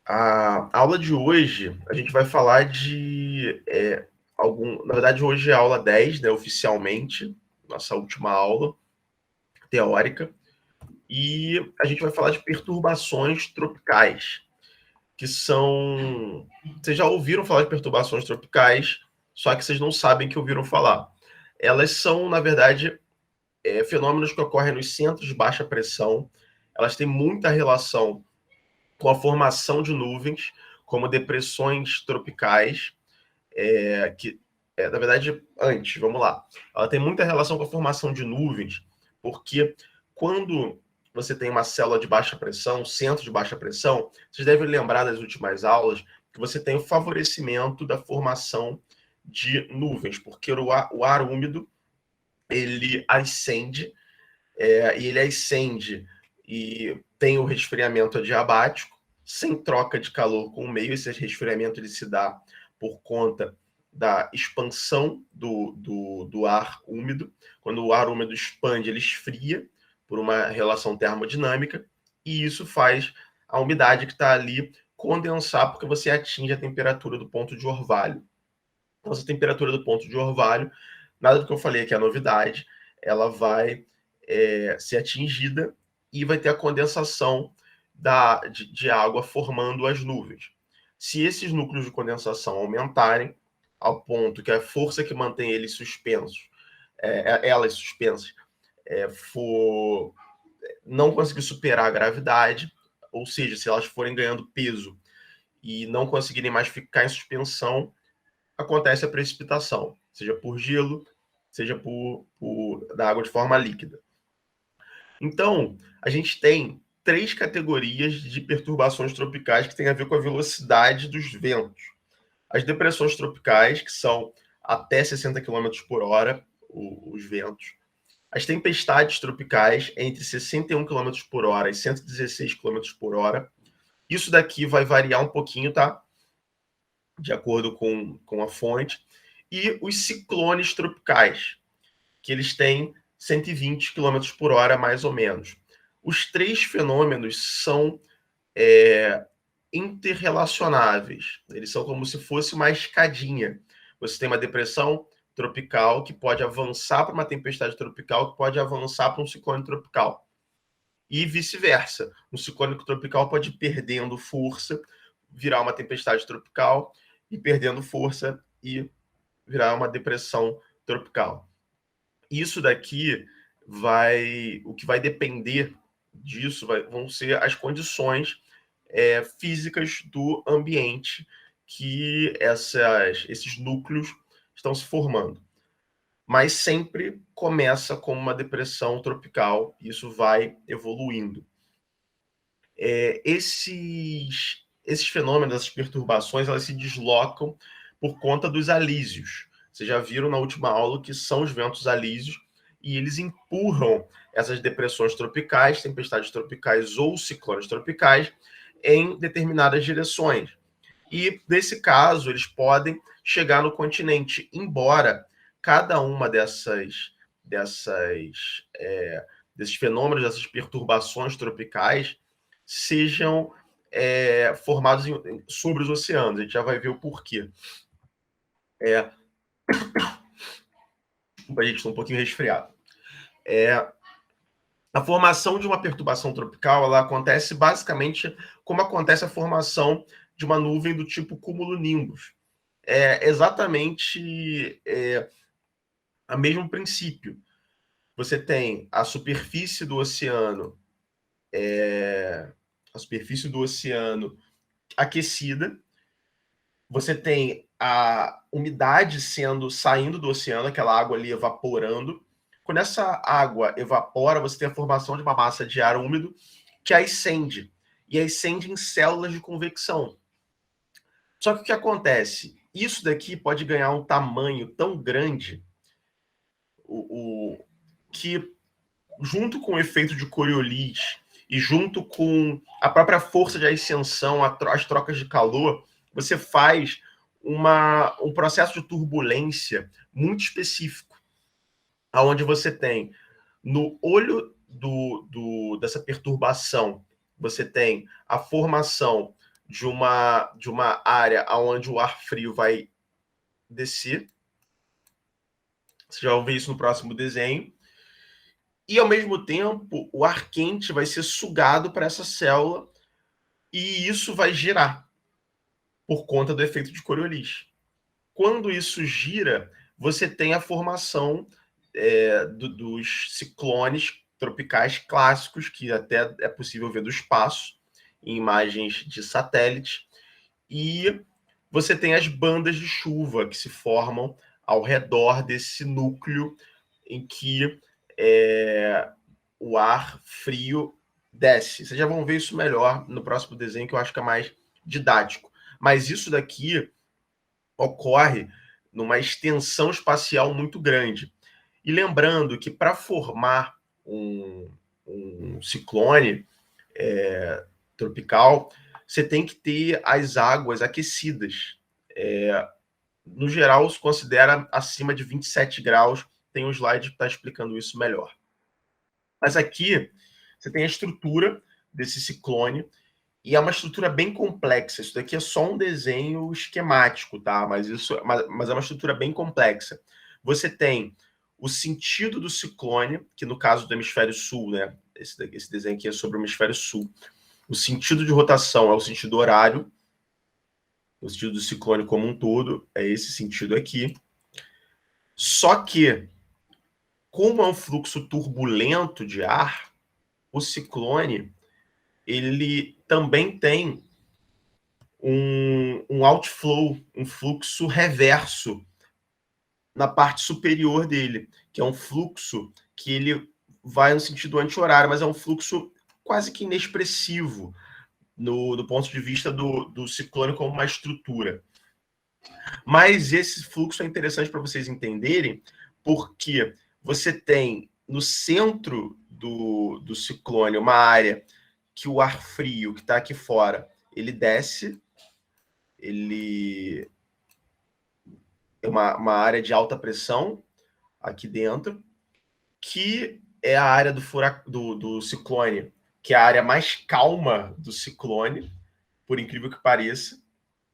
A aula de hoje, a gente vai falar na verdade, hoje é a aula 10, né, oficialmente, nossa última aula teórica, e a gente vai falar de perturbações tropicais, que são... Vocês já ouviram falar de perturbações tropicais, só que vocês não sabem que ouviram falar. Elas são, na verdade, fenômenos que ocorrem nos centros de baixa pressão. Elas têm muita relação com a formação de nuvens, como depressões tropicais, na verdade, antes, vamos lá. Ela tem muita relação com a formação de nuvens, porque quando você tem uma célula de baixa pressão, centro de baixa pressão, vocês devem lembrar das últimas aulas que você tem o favorecimento da formação de nuvens, porque o ar úmido ele ascende, e ele ascende e tem o resfriamento adiabático, sem troca de calor com o meio. Esse resfriamento ele se dá por conta da expansão do ar úmido. Quando o ar úmido expande, ele esfria por uma relação termodinâmica, e isso faz a umidade que está ali condensar, porque você atinge a temperatura do ponto de orvalho. Então, essa temperatura do ponto de orvalho, nada do que eu falei aqui é novidade, ela vai ser atingida e vai ter a condensação de água formando as nuvens. Se esses núcleos de condensação aumentarem ao ponto que a força que mantém eles suspensos, elas suspensas, for não conseguir superar a gravidade, ou seja, se elas forem ganhando peso e não conseguirem mais ficar em suspensão, acontece a precipitação, seja por gelo, seja da água de forma líquida. Então, a gente tem 3 categorias de perturbações tropicais que têm a ver com a velocidade dos ventos. As depressões tropicais, que são até 60 km por hora, os ventos. As tempestades tropicais, entre 61 km por hora e 116 km por hora. Isso daqui vai variar um pouquinho, tá? De acordo com a fonte. E os ciclones tropicais, que eles têm 120 km por hora, mais ou menos. Os 3 fenômenos são interrelacionáveis. Eles são como se fosse uma escadinha. Você tem uma depressão tropical que pode avançar para uma tempestade tropical, que pode avançar para um ciclone tropical. E vice-versa. Um ciclone tropical pode ir perdendo força, virar uma tempestade tropical, e perdendo força e virar uma depressão tropical. Isso daqui o que vai depender disso vão ser as condições físicas do ambiente que esses núcleos estão se formando. Mas sempre começa como uma depressão tropical, e isso vai evoluindo. Esses fenômenos, essas perturbações, elas se deslocam por conta dos alísios. Vocês já viram na última aula que são os ventos alísios, e eles empurram essas depressões tropicais, tempestades tropicais ou ciclones tropicais em determinadas direções. E, nesse caso, eles podem chegar no continente, embora cada uma desses fenômenos, dessas perturbações tropicais, sejam formados sobre os oceanos. A gente já vai ver o porquê. A gente está um pouquinho resfriado. A formação de uma perturbação tropical, ela acontece basicamente como acontece a formação de uma nuvem do tipo cumulonimbus. É exatamente o mesmo princípio. Você tem a superfície do oceano, aquecida. Você tem a umidade saindo do oceano, aquela água ali evaporando. Quando essa água evapora, você tem a formação de uma massa de ar úmido que ascende, e ascende em células de convecção. Só que o que acontece? Isso daqui pode ganhar um tamanho tão grande que, junto com o efeito de Coriolis e junto com a própria força de ascensão, as trocas de calor, você faz um processo de turbulência muito específico, onde você tem no olho dessa perturbação, você tem a formação de uma área onde o ar frio vai descer. Vocês já vão ver isso no próximo desenho. E, ao mesmo tempo, o ar quente vai ser sugado para essa célula e isso vai girar por conta do efeito de Coriolis. Quando isso gira, você tem a formação dos ciclones tropicais clássicos, que até é possível ver do espaço, em imagens de satélite, e você tem as bandas de chuva que se formam ao redor desse núcleo em que o ar frio desce. Vocês já vão ver isso melhor no próximo desenho, que eu acho que é mais didático. Mas isso daqui ocorre numa extensão espacial muito grande. E lembrando que para formar um ciclone tropical, você tem que ter as águas aquecidas. No geral, se considera acima de 27 graus. Tem um slide que está explicando isso melhor. Mas aqui você tem a estrutura desse ciclone, e é uma estrutura bem complexa. Isso daqui é só um desenho esquemático, tá? Mas é uma estrutura bem complexa. Você tem o sentido do ciclone, que no caso do hemisfério sul, né? Esse desenho aqui é sobre o hemisfério sul. O sentido de rotação é o sentido horário. O sentido do ciclone como um todo é esse sentido aqui. Só que, como é um fluxo turbulento de ar, o ciclone ele também tem um outflow, um fluxo reverso na parte superior dele, que é um fluxo que ele vai no sentido anti-horário, mas é um fluxo quase que inexpressivo do ponto de vista do ciclone como uma estrutura. Mas esse fluxo é interessante para vocês entenderem, porque você tem no centro do ciclone uma área que o ar frio que está aqui fora, ele desce, ele é uma área de alta pressão aqui dentro, que é a área do ciclone, que é a área mais calma do ciclone, por incrível que pareça.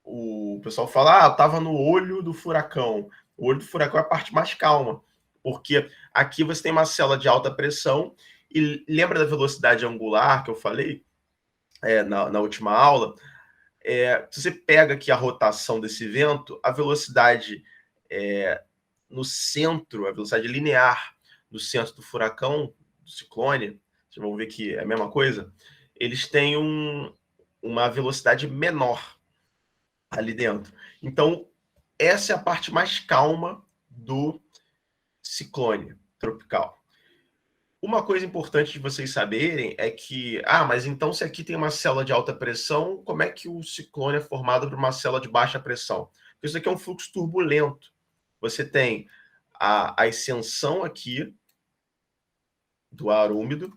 O pessoal fala, estava no olho do furacão. O olho do furacão é a parte mais calma, porque aqui você tem uma célula de alta pressão, e lembra da velocidade angular que eu falei na última aula? Se você pega aqui a rotação desse vento, a velocidade no centro, a velocidade linear no centro do furacão, do ciclone, vocês vão ver que é a mesma coisa, eles têm uma velocidade menor ali dentro. Então, essa é a parte mais calma do ciclone tropical. Uma coisa importante de vocês saberem é que, mas então se aqui tem uma célula de alta pressão, como é que o ciclone é formado por uma célula de baixa pressão? Porque isso aqui é um fluxo turbulento. Você tem a ascensão aqui do ar úmido,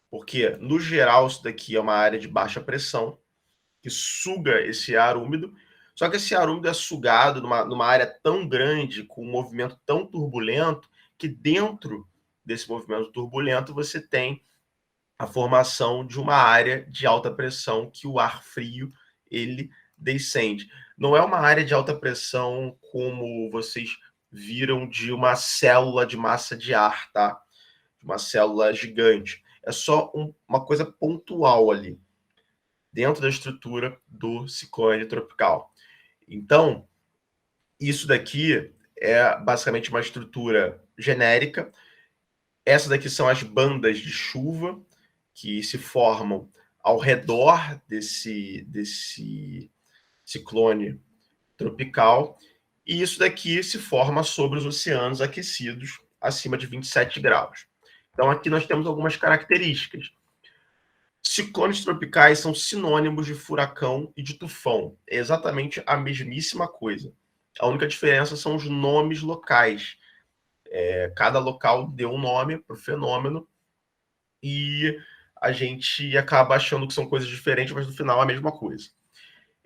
porque, no geral, isso daqui é uma área de baixa pressão, que suga esse ar úmido, só que esse ar úmido é sugado numa área tão grande, com um movimento tão turbulento, que dentro desse movimento turbulento você tem a formação de uma área de alta pressão que o ar frio ele descende. Não é uma área de alta pressão como vocês viram de uma célula de massa de ar, tá? Uma célula gigante. É só uma coisa pontual ali, dentro da estrutura do ciclone tropical. Então, isso daqui é basicamente uma estrutura genérica. Essas daqui são as bandas de chuva que se formam ao redor desse ciclone tropical, e isso daqui se forma sobre os oceanos aquecidos acima de 27 graus. Então, aqui nós temos algumas características. Ciclones tropicais são sinônimos de furacão e de tufão. É exatamente a mesmíssima coisa. A única diferença são os nomes locais. Cada local deu um nome para o fenômeno e a gente acaba achando que são coisas diferentes, mas no final é a mesma coisa.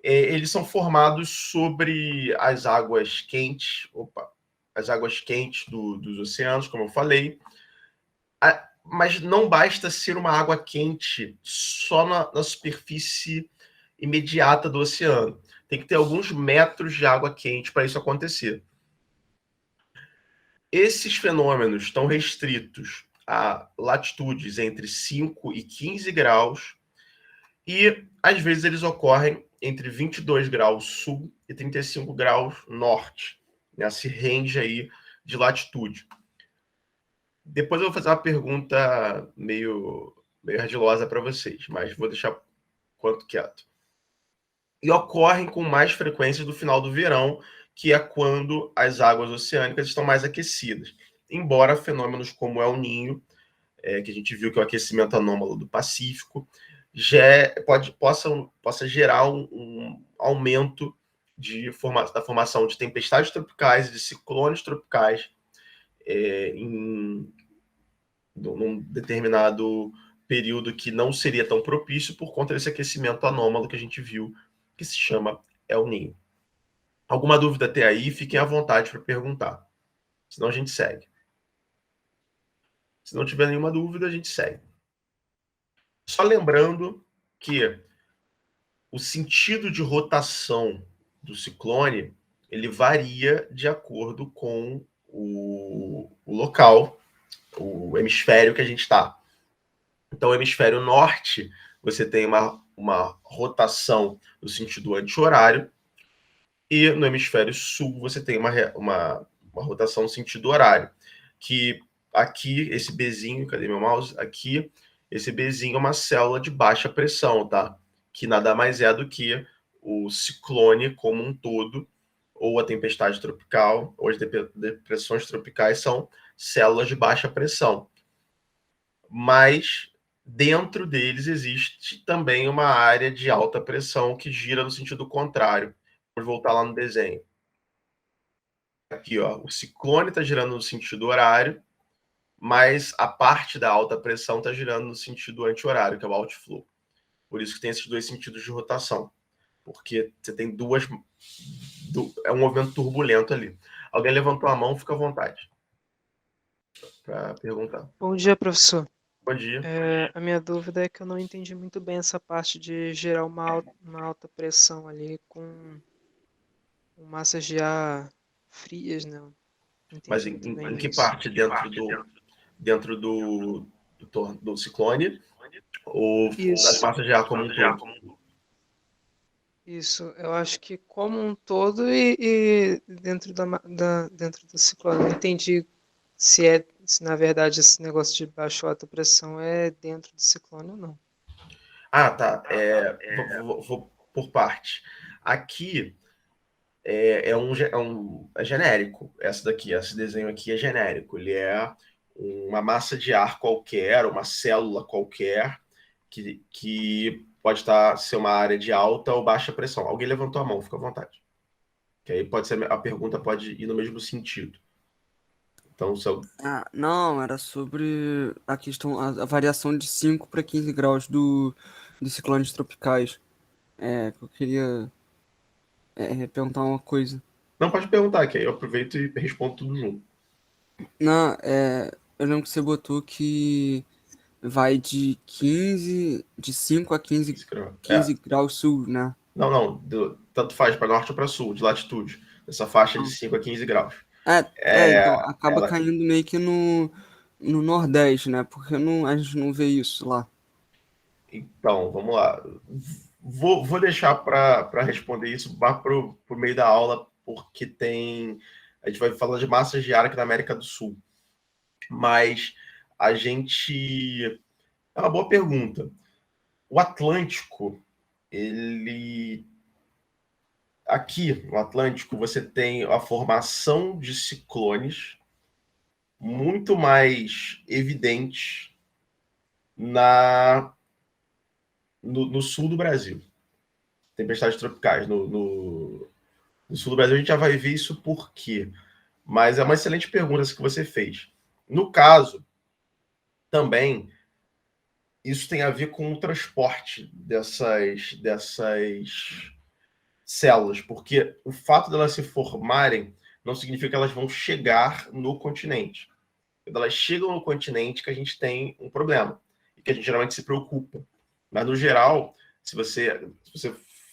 Eles são formados sobre as águas quentes, as águas quentes dos oceanos, como eu falei, mas não basta ser uma água quente só na superfície imediata do oceano. Tem que ter alguns metros de água quente para isso acontecer. Esses fenômenos estão restritos a latitudes entre 5 e 15 graus e, às vezes, eles ocorrem entre 22 graus sul e 35 graus norte, nesse range aí de latitude. Depois eu vou fazer uma pergunta meio ardilosa para vocês, mas vou deixar quanto quieto. E ocorrem com mais frequência no final do verão, que é quando as águas oceânicas estão mais aquecidas. Embora fenômenos como El Niño, que a gente viu que é o aquecimento anômalo do Pacífico, possa gerar um aumento da formação de tempestades tropicais e de ciclones tropicais num determinado período que não seria tão propício por conta desse aquecimento anômalo que a gente viu, que se chama El Niño. Alguma dúvida até aí? Fiquem à vontade para perguntar. Senão a gente segue. Se não tiver nenhuma dúvida, a gente segue. Só lembrando que o sentido de rotação do ciclone ele varia de acordo com o local, o hemisfério que a gente está. Então, o hemisfério norte, você tem uma rotação no sentido anti-horário, e no hemisfério sul, você tem uma rotação no sentido horário. Que aqui, esse Bzinho, cadê meu mouse? Aqui, esse Bzinho é uma célula de baixa pressão, tá? Que nada mais é do que o ciclone como um todo, ou a tempestade tropical, ou as depressões tropicais são células de baixa pressão. Mas dentro deles existe também uma área de alta pressão que gira no sentido contrário. Vamos voltar lá no desenho. Aqui, ó, o ciclone está girando no sentido horário, mas a parte da alta pressão está girando no sentido anti-horário, que é o outflow. Por isso que tem esses dois sentidos de rotação. Porque você tem é um movimento turbulento ali. Alguém levantou a mão, fica à vontade para perguntar. Bom dia, professor. Bom dia. A minha dúvida é que eu não entendi muito bem essa parte de gerar uma alta pressão ali com massas de ar frias, né? Mas em que parte dentro do ciclone ou das massas de ar como um todo? Isso, eu acho que como um todo e dentro dentro do ciclone. Eu não entendi se na verdade esse negócio de baixo alta pressão é dentro do ciclone ou não. Ah, tá. Vou por parte. Aqui é genérico. Esse desenho aqui é genérico. Ele é uma massa de ar qualquer, uma célula qualquer, que pode ser uma área de alta ou baixa pressão. Alguém levantou a mão, fica à vontade. Que aí a pergunta pode ir no mesmo sentido. Então, Não, era sobre a questão, a variação de 5 para 15 graus dos ciclones tropicais. Que eu queria perguntar uma coisa. Não, pode perguntar, que aí eu aproveito e respondo tudo junto. Não, eu lembro que você botou que vai de 5 a 15 graus sul, né? Não, tanto faz para norte ou para sul, de latitude. Essa faixa de 5 a 15 graus. Então, acaba caindo meio que no Nordeste, né? Porque a gente não vê isso lá. Então, vamos lá. Vou deixar para responder isso para o meio da aula, porque a gente vai falar de massas de ar aqui na América do Sul. Mas é uma boa pergunta. O Atlântico, aqui no Atlântico, você tem a formação de ciclones muito mais evidentes no sul do Brasil. Tempestades tropicais. No sul do Brasil a gente já vai ver isso por quê. Mas é uma excelente pergunta essa que você fez. No caso, também, isso tem a ver com o transporte dessas células, porque o fato delas se formarem não significa que elas vão chegar no continente. Quando elas chegam no continente que a gente tem um problema, e que a gente geralmente se preocupa. Mas, no geral, Se você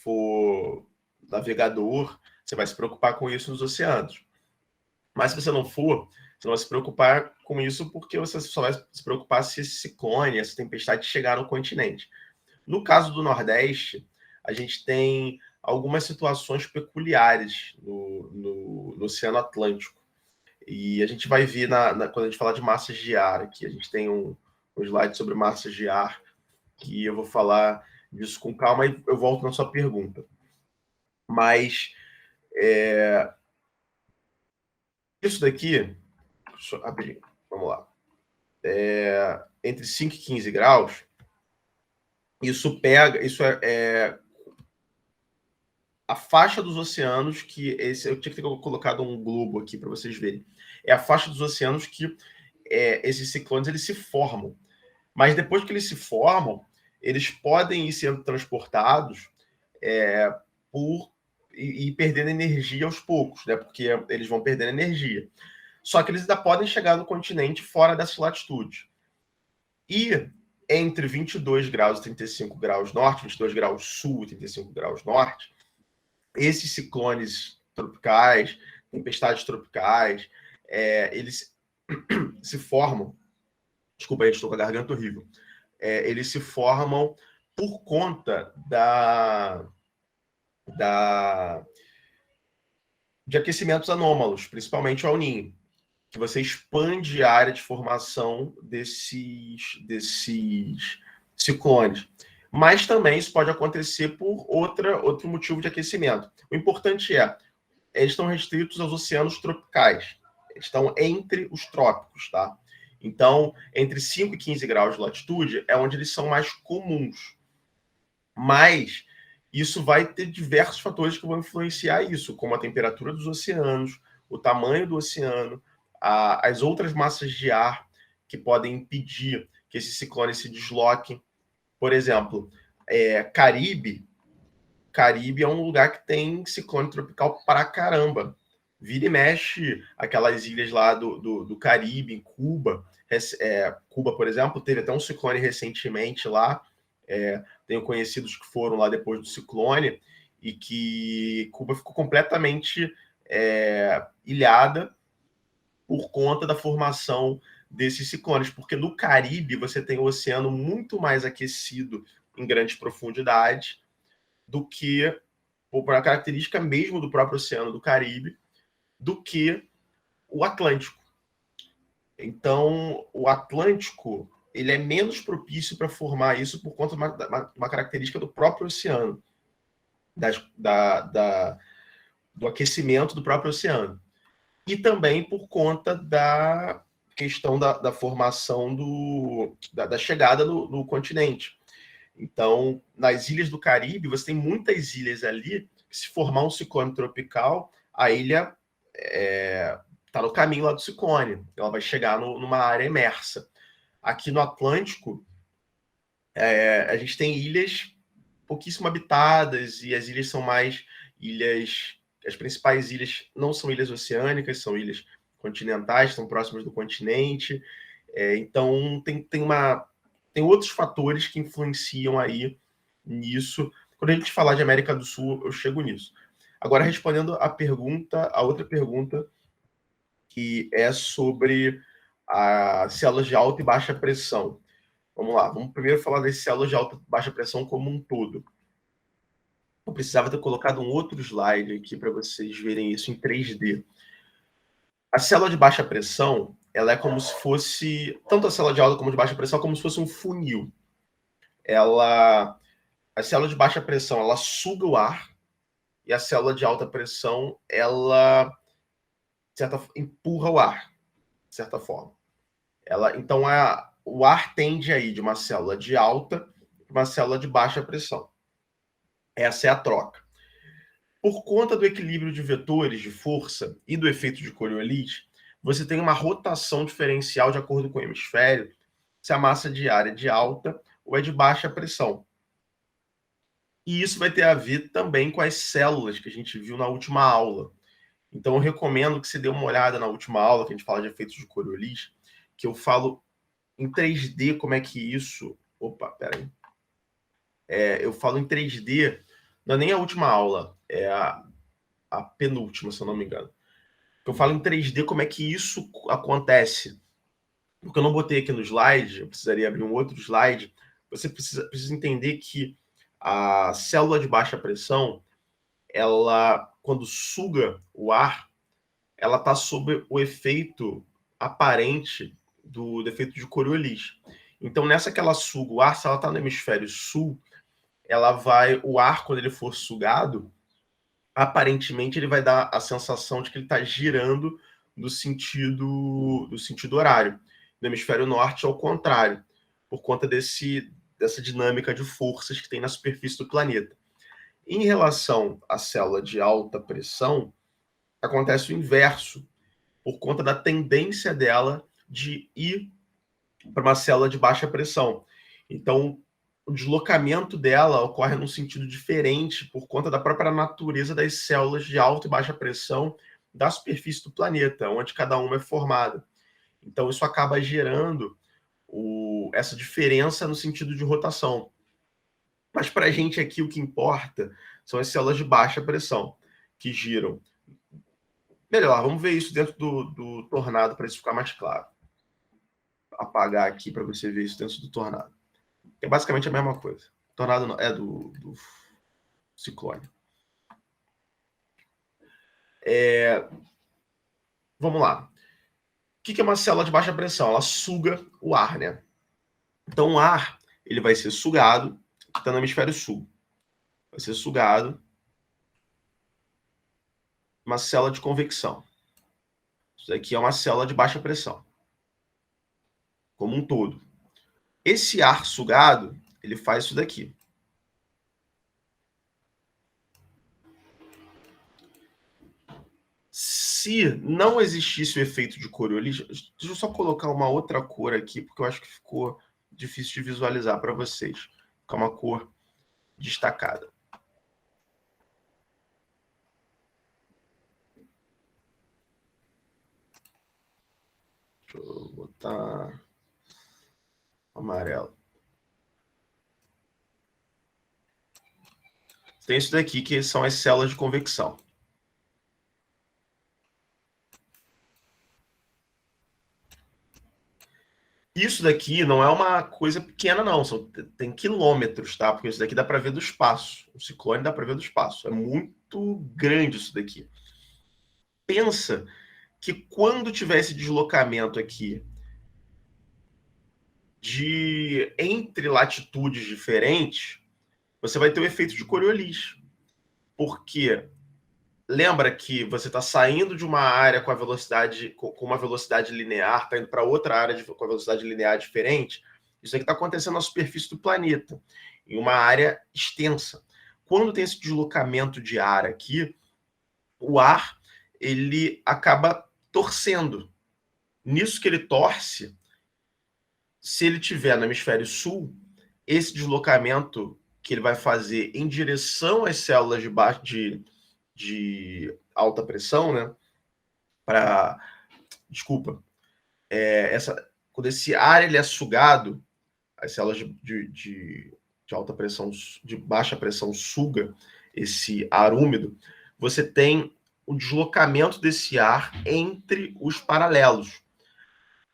for navegador, você vai se preocupar com isso nos oceanos. Mas se você não for, você não vai se preocupar com isso porque você só vai se preocupar se esse ciclone, essa tempestade chegar no continente. No caso do Nordeste, a gente tem algumas situações peculiares no Oceano Atlântico. E a gente vai ver quando a gente falar de massas de ar aqui. A gente tem um slide sobre massas de ar, que eu vou falar disso com calma e eu volto na sua pergunta. Mas isso daqui, deixa eu abrir, vamos lá. Entre 5 e 15 graus, isso é a faixa dos oceanos que eu tinha que ter colocado um globo aqui para vocês verem. É a faixa dos oceanos que esses ciclones eles se formam. Mas depois que eles se formam, eles podem ir sendo transportados e perdendo energia aos poucos, né? Porque eles vão perdendo energia. Só que eles ainda podem chegar no continente fora dessa latitude. E entre 22 graus e 35 graus norte, 22 graus sul e 35 graus norte, esses ciclones tropicais, tempestades tropicais, eles se formam. Desculpa, estou com a garganta horrível. Eles se formam por conta de aquecimentos anômalos, principalmente o El Niño, que você expande a área de formação desses ciclones. Mas também isso pode acontecer por outro motivo de aquecimento. O importante eles estão restritos aos oceanos tropicais. Eles estão entre os trópicos, tá? Então, entre 5 e 15 graus de latitude é onde eles são mais comuns. Mas isso vai ter diversos fatores que vão influenciar isso, como a temperatura dos oceanos, o tamanho do oceano, as outras massas de ar que podem impedir que esses ciclones se desloquem. Por exemplo, Caribe é um lugar que tem ciclone tropical pra caramba. Vira e mexe aquelas ilhas lá do Caribe, em Cuba. Cuba, por exemplo, teve até um ciclone recentemente lá. Tenho conhecidos que foram lá depois do ciclone e que Cuba ficou completamente ilhada por conta da formação desses ciclones, porque no Caribe você tem o oceano muito mais aquecido em grandes profundidades do que, por uma característica mesmo do próprio oceano do Caribe, do que o Atlântico. Então, o Atlântico ele é menos propício para formar isso por conta de uma característica do próprio oceano, do aquecimento do próprio oceano. E também por conta da questão da formação da chegada no continente. Então, nas ilhas do Caribe, você tem muitas ilhas ali que, se formar um ciclone tropical, a ilha está no caminho lá do ciclone. Ela vai chegar numa área emersa. Aqui no Atlântico, a gente tem ilhas pouquíssimo habitadas, e as ilhas são mais ilhas... As principais ilhas não são ilhas oceânicas, são ilhas continentais, estão próximas do continente. Então, tem outros fatores que influenciam aí nisso. Quando a gente falar de América do Sul, eu chego nisso. Agora, respondendo a outra pergunta, que é sobre as células de alta e baixa pressão. Vamos lá, vamos primeiro falar das células de alta e baixa pressão como um todo. Eu precisava ter colocado um outro slide aqui para vocês verem isso em 3D. A célula de baixa pressão, ela é como se fosse, tanto a célula de alta como de baixa pressão, como se fosse um funil. A célula de baixa pressão, ela suga o ar, e a célula de alta pressão, ela empurra o ar, de certa forma. Então, o ar tende a ir de uma célula de alta para uma célula de baixa pressão. Essa é a troca. Por conta do equilíbrio de vetores de força e do efeito de Coriolis, você tem uma rotação diferencial de acordo com o hemisfério, se a massa de ar é de alta ou é de baixa pressão. E isso vai ter a ver também com as células que a gente viu na última aula. Então, eu recomendo que você dê uma olhada na última aula, que a gente fala de efeitos de Coriolis, que eu falo em 3D como é que isso... Opa, peraí. eu falo em 3D, não é nem a última aula, é a penúltima, se eu não me engano. Eu falo em 3D como é que isso acontece. Porque eu não botei aqui no slide, eu precisaria abrir um outro slide. Você precisa entender que a célula de baixa pressão, ela, quando suga o ar, ela está sob o efeito aparente do defeito de Coriolis. Então, nessa que ela suga o ar, se ela está no hemisfério sul, o ar, quando ele for sugado, aparentemente ele vai dar a sensação de que ele está girando no sentido horário. No hemisfério norte, ao contrário, por conta dessa dinâmica de forças que tem na superfície do planeta. Em relação à célula de alta pressão, acontece o inverso, por conta da tendência dela de ir para uma célula de baixa pressão. Então, o deslocamento dela ocorre num sentido diferente por conta da própria natureza das células de alta e baixa pressão da superfície do planeta, onde cada uma é formada. Então, isso acaba gerando essa diferença no sentido de rotação. Mas para a gente aqui, o que importa são as células de baixa pressão, que giram. Melhor, vamos ver isso dentro do tornado para isso ficar mais claro. Apagar aqui para você ver isso dentro do tornado. É basicamente a mesma coisa. Tornado não, é do ciclone. Vamos lá. O que é uma célula de baixa pressão? Ela suga o ar, né? Então o ar ele vai ser sugado, está no hemisfério sul. Vai ser sugado uma célula de convecção. Isso daqui é uma célula de baixa pressão, como um todo. Esse ar sugado, ele faz isso daqui. Se não existisse o efeito de Coriolis, deixa eu só colocar uma outra cor aqui, porque eu acho que ficou difícil de visualizar para vocês. Fica uma cor destacada. Deixa eu botar amarelo. Tem isso daqui, que são as células de convecção. Isso daqui não é uma coisa pequena, não. Tem quilômetros, tá? Porque isso daqui dá para ver do espaço. O ciclone dá para ver do espaço. É muito grande isso daqui. Pensa que quando tiver esse deslocamento aqui entre latitudes diferentes, você vai ter o efeito de Coriolis. Porque lembra que você está saindo de uma área com uma velocidade linear, está indo para outra área com a velocidade linear diferente. Isso aqui está acontecendo na superfície do planeta, em uma área extensa. Quando tem esse deslocamento de ar aqui, o ar ele acaba torcendo. Nisso que ele torce, se ele estiver no hemisfério sul, esse deslocamento que ele vai fazer em direção às células de alta pressão, né? Quando esse ar ele é sugado, as células de alta pressão, de baixa pressão suga esse ar úmido, você tem o deslocamento desse ar entre os paralelos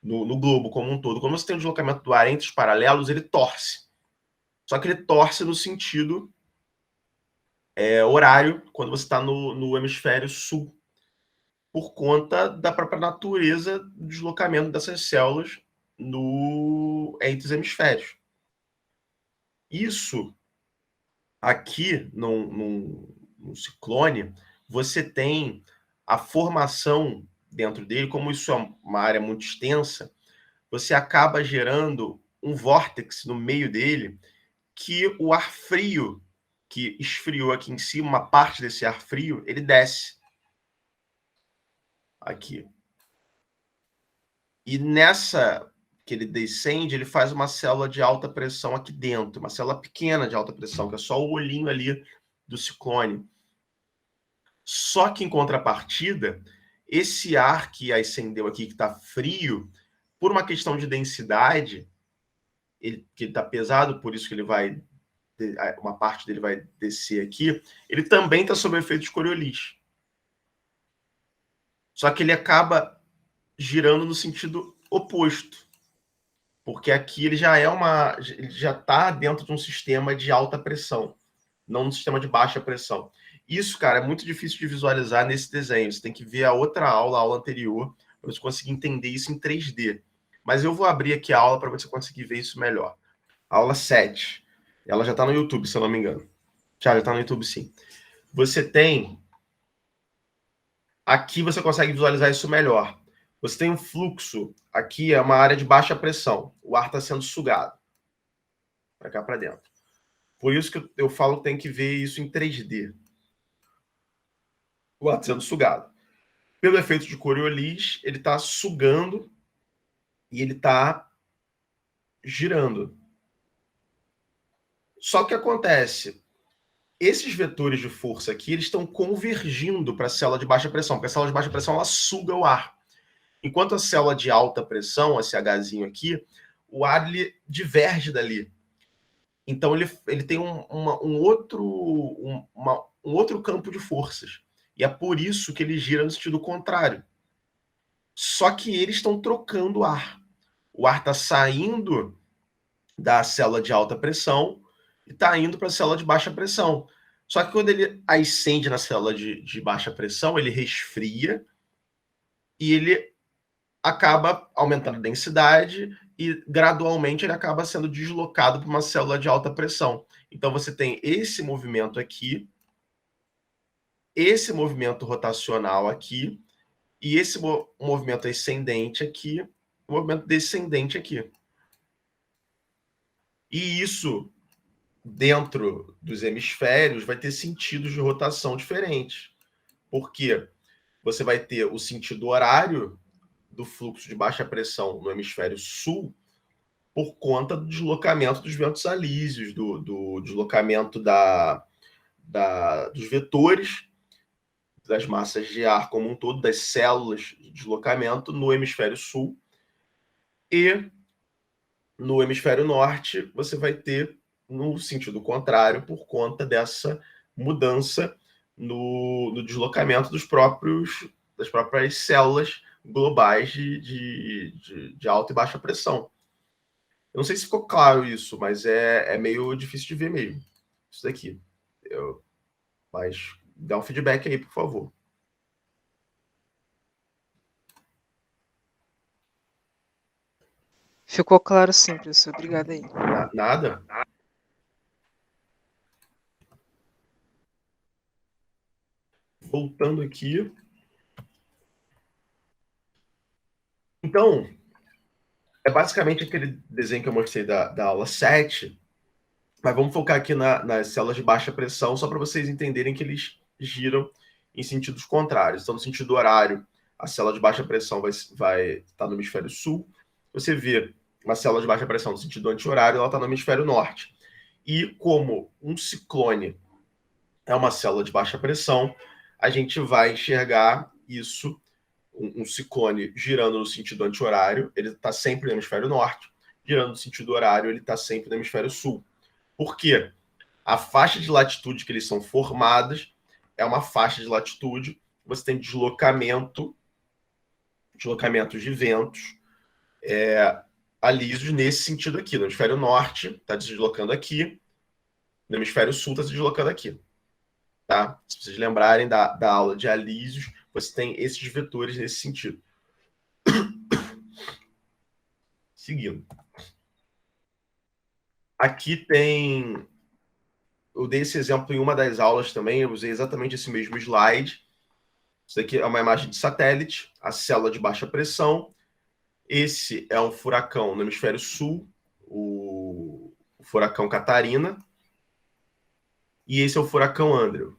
no globo como um todo. Quando você tem o deslocamento do ar entre os paralelos, ele torce. Só que ele torce no sentido horário, quando você está no hemisfério sul, por conta da própria natureza do deslocamento dessas células entre os hemisférios. Isso aqui, num ciclone, você tem a formação dentro dele, como isso é uma área muito extensa, você acaba gerando um vórtice no meio dele, que o ar frio, que esfriou aqui em cima, uma parte desse ar frio, ele desce aqui. E nessa que ele descende, ele faz uma célula de alta pressão aqui dentro, uma célula pequena de alta pressão, que é só o olhinho ali do ciclone. Só que, em contrapartida, esse ar que ascendeu aqui, que está frio, por uma questão de densidade, que ele está pesado, por isso que ele vai uma parte dele vai descer aqui, ele também está sob o efeito de Coriolis. Só que ele acaba girando no sentido oposto, porque aqui ele já está dentro de um sistema de alta pressão, não no sistema de baixa pressão. Isso, cara, é muito difícil de visualizar nesse desenho. Você tem que ver a outra aula, a aula anterior, para você conseguir entender isso em 3D. Mas eu vou abrir aqui a aula para você conseguir ver isso melhor. Aula 7. Ela já está no YouTube, se eu não me engano. Já está no YouTube, sim. Você tem... Aqui você consegue visualizar isso melhor. Você tem um fluxo. Aqui é uma área de baixa pressão. O ar está sendo sugado para cá, para dentro. Por isso que eu falo que tem que ver isso em 3D. O ar sendo sugado. Pelo efeito de Coriolis, ele está sugando e ele está girando. Só que acontece, esses vetores de força aqui, eles estão convergindo para a célula de baixa pressão, porque a célula de baixa pressão ela suga o ar. Enquanto a célula de alta pressão, esse Hzinho aqui, o ar ele diverge dali. Então ele tem um outro campo de forças. E é por isso que ele gira no sentido contrário. Só que eles estão trocando o ar. O ar está saindo da célula de alta pressão e está indo para a célula de baixa pressão. Só que quando ele ascende na célula de baixa pressão, ele resfria e ele acaba aumentando a densidade e gradualmente ele acaba sendo deslocado para uma célula de alta pressão. Então você tem esse movimento aqui, esse movimento rotacional aqui e esse movimento ascendente aqui, o movimento descendente aqui. E isso, dentro dos hemisférios, vai ter sentidos de rotação diferentes. Porque você vai ter o sentido horário do fluxo de baixa pressão no hemisfério sul por conta do deslocamento dos ventos alísios, do deslocamento dos vetores, das massas de ar como um todo, das células de deslocamento no hemisfério sul. E no hemisfério norte, você vai ter no sentido contrário, por conta dessa mudança no deslocamento das próprias células globais de alta e baixa pressão. Eu não sei se ficou claro isso, mas é meio difícil de ver mesmo. Isso daqui. Mas dá um feedback aí, por favor. Ficou claro sim, professor. Obrigado aí. Nada? Voltando aqui. Então, é basicamente aquele desenho que eu mostrei da aula 7, mas vamos focar aqui nas células de baixa pressão, só para vocês entenderem que eles giram em sentidos contrários. Então, no sentido horário, a célula de baixa pressão vai estar no hemisfério sul. Você vê uma célula de baixa pressão no sentido anti-horário, ela está no hemisfério norte. E como um ciclone é uma célula de baixa pressão, a gente vai enxergar isso, um ciclone girando no sentido anti-horário, ele está sempre no hemisfério norte, girando no sentido horário, ele está sempre no hemisfério sul. Por quê? A faixa de latitude que eles são formados é uma faixa de latitude, você tem deslocamentos de ventos alísios nesse sentido aqui. No hemisfério norte está se deslocando aqui, no hemisfério sul está se deslocando aqui. Tá? Se vocês lembrarem da aula de alísios, você tem esses vetores nesse sentido. Seguindo. Aqui tem... Eu dei esse exemplo em uma das aulas também, eu usei exatamente esse mesmo slide. Isso aqui é uma imagem de satélite, a célula de baixa pressão. Esse é um furacão no hemisfério sul, o furacão Catarina. E esse é o furacão Andrew,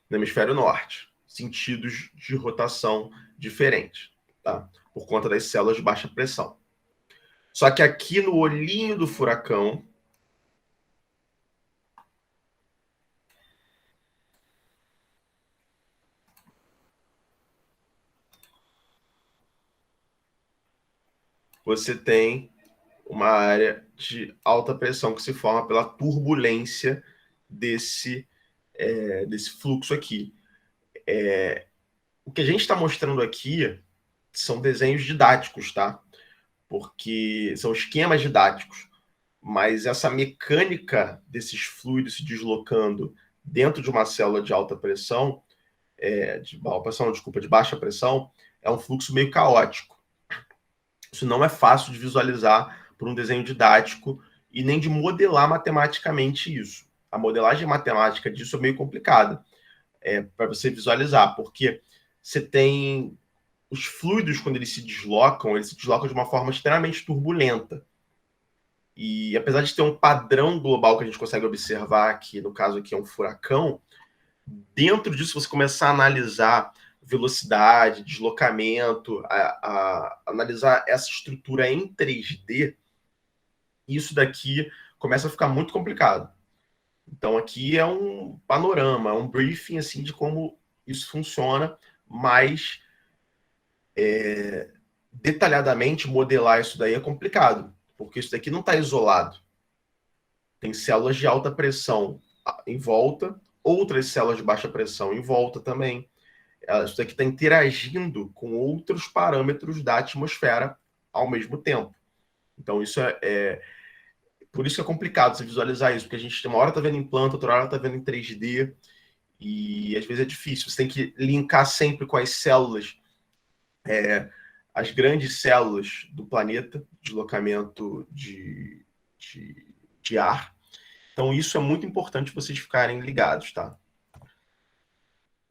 no hemisfério norte. Sentidos de rotação diferentes, tá? Por conta das células de baixa pressão. Só que aqui no olhinho do furacão, você tem uma área de alta pressão que se forma pela turbulência desse fluxo aqui. O que a gente está mostrando aqui são desenhos didáticos, tá? Porque são esquemas didáticos. Mas essa mecânica desses fluidos se deslocando dentro de uma célula de alta pressão, de baixa pressão, é um fluxo meio caótico. Isso não é fácil de visualizar por um desenho didático e nem de modelar matematicamente isso. A modelagem matemática disso é meio complicada para você visualizar, porque você tem os fluidos, quando eles se deslocam de uma forma extremamente turbulenta. E apesar de ter um padrão global que a gente consegue observar, que no caso aqui é um furacão, dentro disso você começar a analisar velocidade, deslocamento, analisar essa estrutura em 3D, isso daqui começa a ficar muito complicado. Então aqui é um panorama, é um briefing assim de como isso funciona, mas detalhadamente modelar isso daí é complicado, porque isso daqui não está isolado. Tem células de alta pressão em volta, outras células de baixa pressão em volta também. Isso daqui está interagindo com outros parâmetros da atmosfera ao mesmo tempo. Então, por isso que é complicado você visualizar isso, porque a gente uma hora está vendo em planta, outra hora está vendo em 3D, e às vezes é difícil. Você tem que linkar sempre com as células, as grandes células do planeta, deslocamento de ar. Então, isso é muito importante vocês ficarem ligados, tá?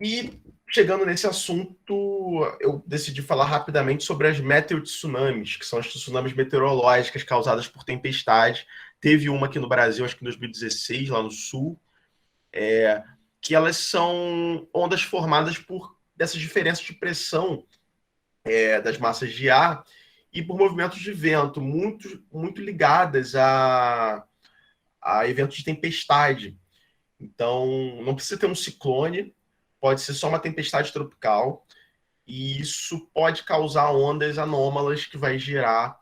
E chegando nesse assunto, eu decidi falar rapidamente sobre as meteotsunamis, que são as tsunamis meteorológicas causadas por tempestade. Teve uma aqui no Brasil, acho que em 2016, lá no sul, que elas são ondas formadas por dessas diferenças de pressão das massas de ar e por movimentos de vento, muito ligadas a eventos de tempestade. Então, não precisa ter um ciclone, pode ser só uma tempestade tropical, e isso pode causar ondas anômalas que vai gerar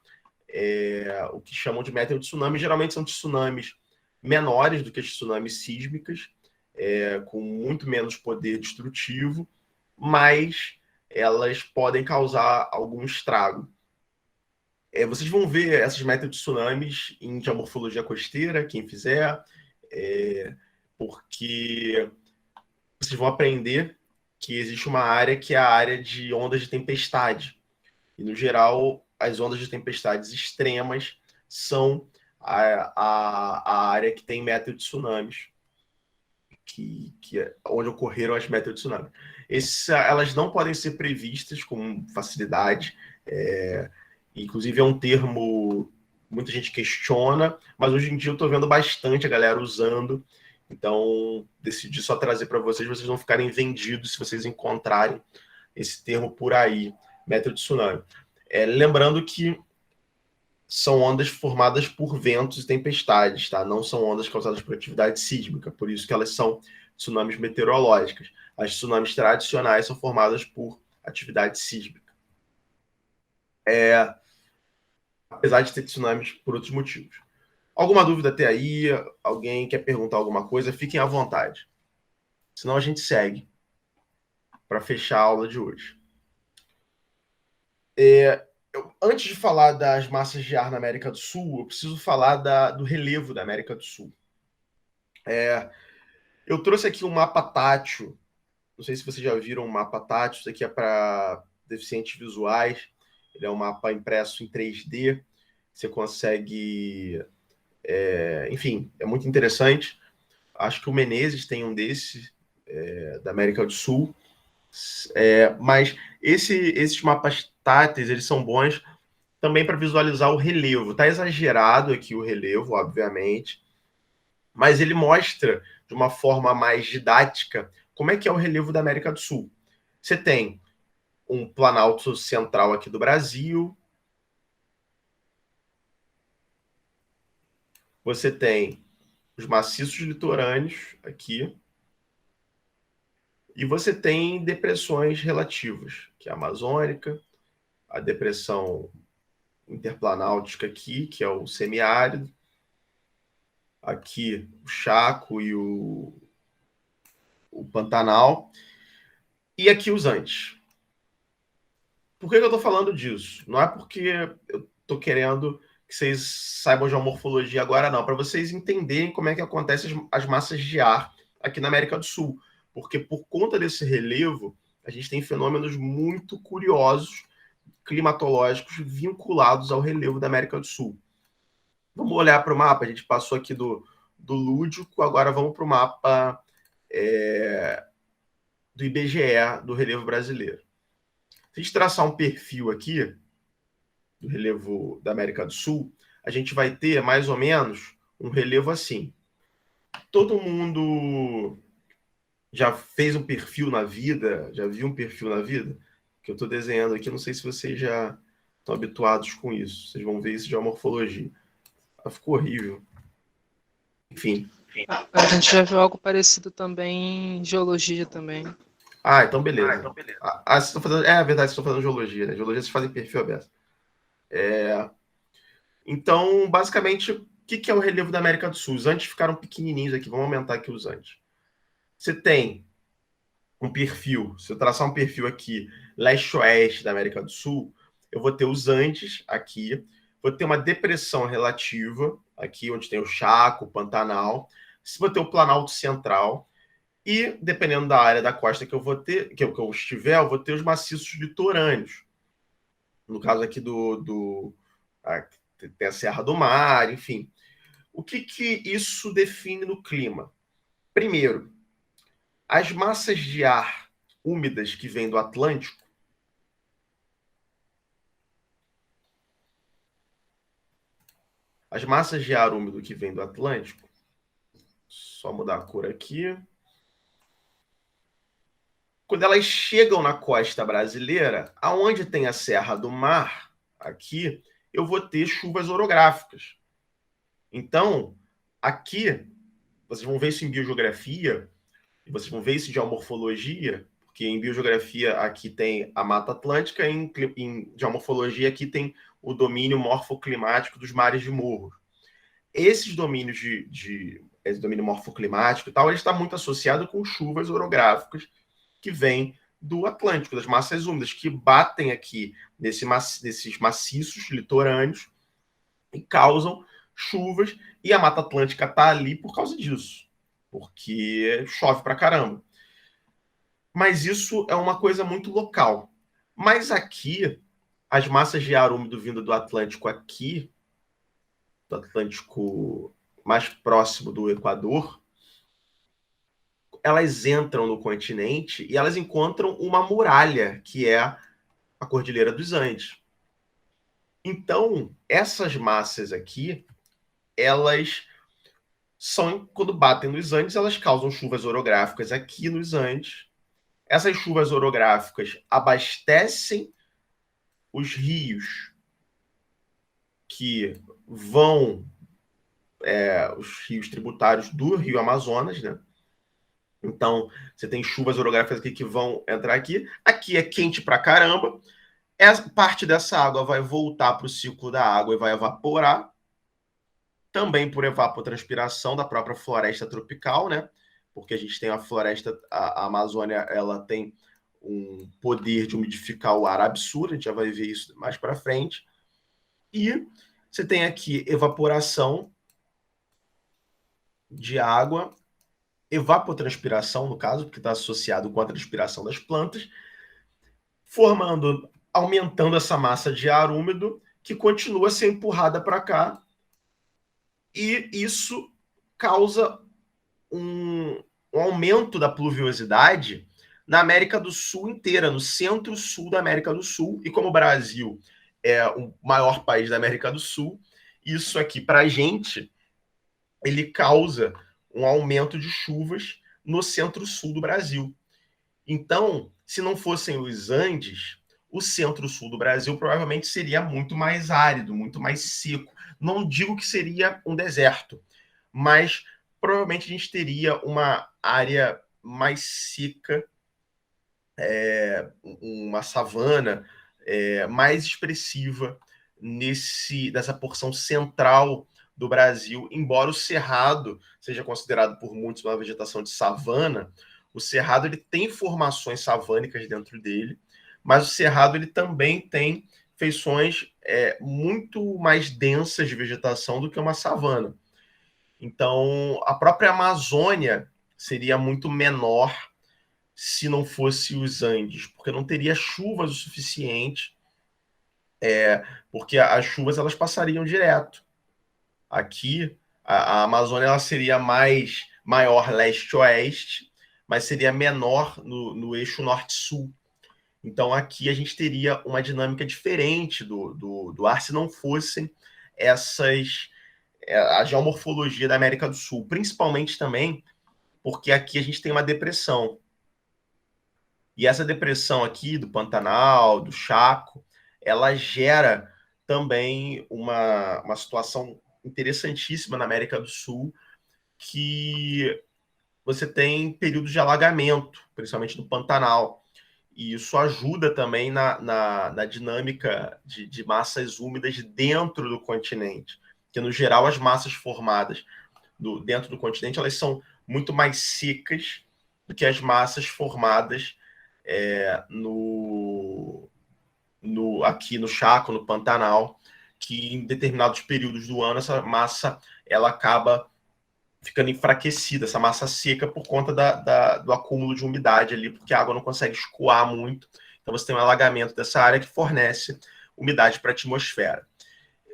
o que chamam de meteotsunami. Geralmente são tsunamis menores do que as tsunamis sísmicas, com muito menos poder destrutivo, mas elas podem causar algum estrago. Vocês vão ver essas meteotsunamis em geomorfologia costeira, quem fizer, porque vocês vão aprender que existe uma área que é a área de ondas de tempestade. E, no geral, as ondas de tempestades extremas são a área que tem meteotsunamis, onde ocorreram as meteotsunamis. Elas não podem ser previstas com facilidade, inclusive é um termo muita gente questiona, mas hoje em dia eu estou vendo bastante a galera usando, então decidi só trazer para vocês não ficarem vendidos se vocês encontrarem esse termo por aí, meteotsunami. Lembrando que são ondas formadas por ventos e tempestades, tá? Não são ondas causadas por atividade sísmica, por isso que elas são tsunamis meteorológicas. As tsunamis tradicionais são formadas por atividade sísmica. Apesar de ter tsunamis por outros motivos. Alguma dúvida até aí? Alguém quer perguntar alguma coisa? Fiquem à vontade. Senão a gente segue para fechar a aula de hoje. Antes de falar das massas de ar na América do Sul, eu preciso falar do relevo da América do Sul. Eu trouxe aqui um mapa tátil. Não sei se vocês já viram um mapa tátil. Isso aqui é para deficientes visuais. Ele é um mapa impresso em 3D. Você consegue... enfim, é muito interessante. Acho que o Menezes tem um desses, da América do Sul. Mas esses mapas táteis, eles são bons também para visualizar o relevo. Está exagerado aqui o relevo, obviamente, mas ele mostra de uma forma mais didática como é que é o relevo da América do Sul. Você tem um planalto central aqui do Brasil, você tem os maciços litorâneos aqui, e você tem depressões relativas, que é a amazônica, a depressão interplanáutica aqui, que é o semiárido. Aqui o Chaco e o Pantanal. E aqui os Andes. Por que eu estou falando disso? Não é porque eu estou querendo que vocês saibam de uma morfologia agora, não. Para vocês entenderem como é que acontecem as massas de ar aqui na América do Sul. Porque por conta desse relevo, a gente tem fenômenos muito curiosos, climatológicos, vinculados ao relevo da América do Sul. Vamos olhar para o mapa. A gente passou aqui do lúdico, agora vamos para o mapa do IBGE, do relevo brasileiro. Se a gente traçar um perfil aqui do relevo da América do Sul, a gente vai ter mais ou menos um relevo assim. Todo mundo já fez um perfil na vida? Já viu um perfil na vida? Que eu estou desenhando aqui, não sei se vocês já estão habituados com isso. Vocês vão ver isso de uma morfologia. Ficou horrível. Enfim. A gente já viu algo parecido também em geologia também. Então beleza. Vocês estão fazendo... É verdade, vocês estão fazendo geologia, né? Geologia vocês fazem perfil aberto. Então, basicamente, o que é o relevo da América do Sul? Os Andes ficaram pequenininhos aqui. Vamos aumentar aqui os Andes. Você tem um perfil. Se eu traçar um perfil aqui, leste-oeste da América do Sul, eu vou ter os Andes aqui. Vou ter uma depressão relativa, aqui onde tem o Chaco, o Pantanal. Vou ter o Planalto Central. E, dependendo da área da costa que eu vou ter, que eu estiver, eu vou ter os maciços litorâneos. No caso aqui tem a Serra do Mar, enfim. O que isso define no clima? Primeiro, as massas de ar úmidas que vêm do Atlântico, só mudar a cor aqui. Quando elas chegam na costa brasileira, aonde tem a Serra do Mar, aqui, eu vou ter chuvas orográficas. Então, aqui, vocês vão ver isso em biogeografia, e vocês vão ver isso em geomorfologia, porque em biogeografia aqui tem a Mata Atlântica, e em geomorfologia aqui tem o domínio morfoclimático dos mares de morro. Esses domínios esse domínio morfoclimático e tal, ele está muito associado com chuvas orográficas que vêm do Atlântico, das massas úmidas, que batem aqui nesses maciços litorâneos e causam chuvas, e a Mata Atlântica está ali por causa disso, porque chove pra caramba. Mas isso é uma coisa muito local. Mas aqui, as massas de ar úmido vindo do Atlântico aqui, do Atlântico mais próximo do Equador, elas entram no continente e elas encontram uma muralha, que é a Cordilheira dos Andes. Então, essas massas aqui, elas são, quando batem nos Andes, elas causam chuvas orográficas aqui nos Andes. Essas chuvas orográficas abastecem os rios que vão, os rios tributários do Rio Amazonas, né? Então, você tem chuvas orográficas aqui que vão entrar aqui. Aqui é quente pra caramba. Parte dessa água vai voltar para o ciclo da água e vai evaporar. Também por evapotranspiração da própria floresta tropical, né? Porque a gente tem a floresta, a Amazônia, ela tem um poder de umidificar o ar absurdo. A gente já vai ver isso mais para frente. E você tem aqui evaporação de água, evapotranspiração, no caso, porque está associado com a transpiração das plantas, aumentando essa massa de ar úmido que continua a ser empurrada para cá, e isso causa um aumento da pluviosidade na América do Sul inteira, no centro-sul da América do Sul. E como o Brasil é o maior país da América do Sul, isso aqui, para a gente, ele causa um aumento de chuvas no centro-sul do Brasil. Então, se não fossem os Andes, o centro-sul do Brasil provavelmente seria muito mais árido, muito mais seco. Não digo que seria um deserto, mas provavelmente a gente teria uma área mais seca, uma savana mais expressiva dessa porção central do Brasil, embora o Cerrado seja considerado por muitos uma vegetação de savana, o Cerrado ele tem formações savânicas dentro dele, mas o Cerrado ele também tem feições muito mais densas de vegetação do que uma savana. Então, a própria Amazônia seria muito menor se não fosse os Andes, porque não teria chuvas o suficiente, porque as chuvas elas passariam direto. Aqui, a Amazônia ela seria maior leste-oeste, mas seria menor no eixo norte-sul. Então, aqui a gente teria uma dinâmica diferente do ar se não fossem a geomorfologia da América do Sul, principalmente também porque aqui a gente tem uma depressão. E essa depressão aqui do Pantanal, do Chaco, ela gera também uma situação interessantíssima na América do Sul, que você tem períodos de alagamento, principalmente no Pantanal. E isso ajuda também na dinâmica de massas úmidas dentro do continente. Porque, no geral, as massas formadas dentro do continente elas são muito mais secas do que as massas formadas aqui no Chaco, no Pantanal, que em determinados períodos do ano essa massa ela acaba ficando enfraquecida, essa massa seca, por conta do acúmulo de umidade ali, porque a água não consegue escoar muito. Então você tem um alagamento dessa área que fornece umidade para a atmosfera.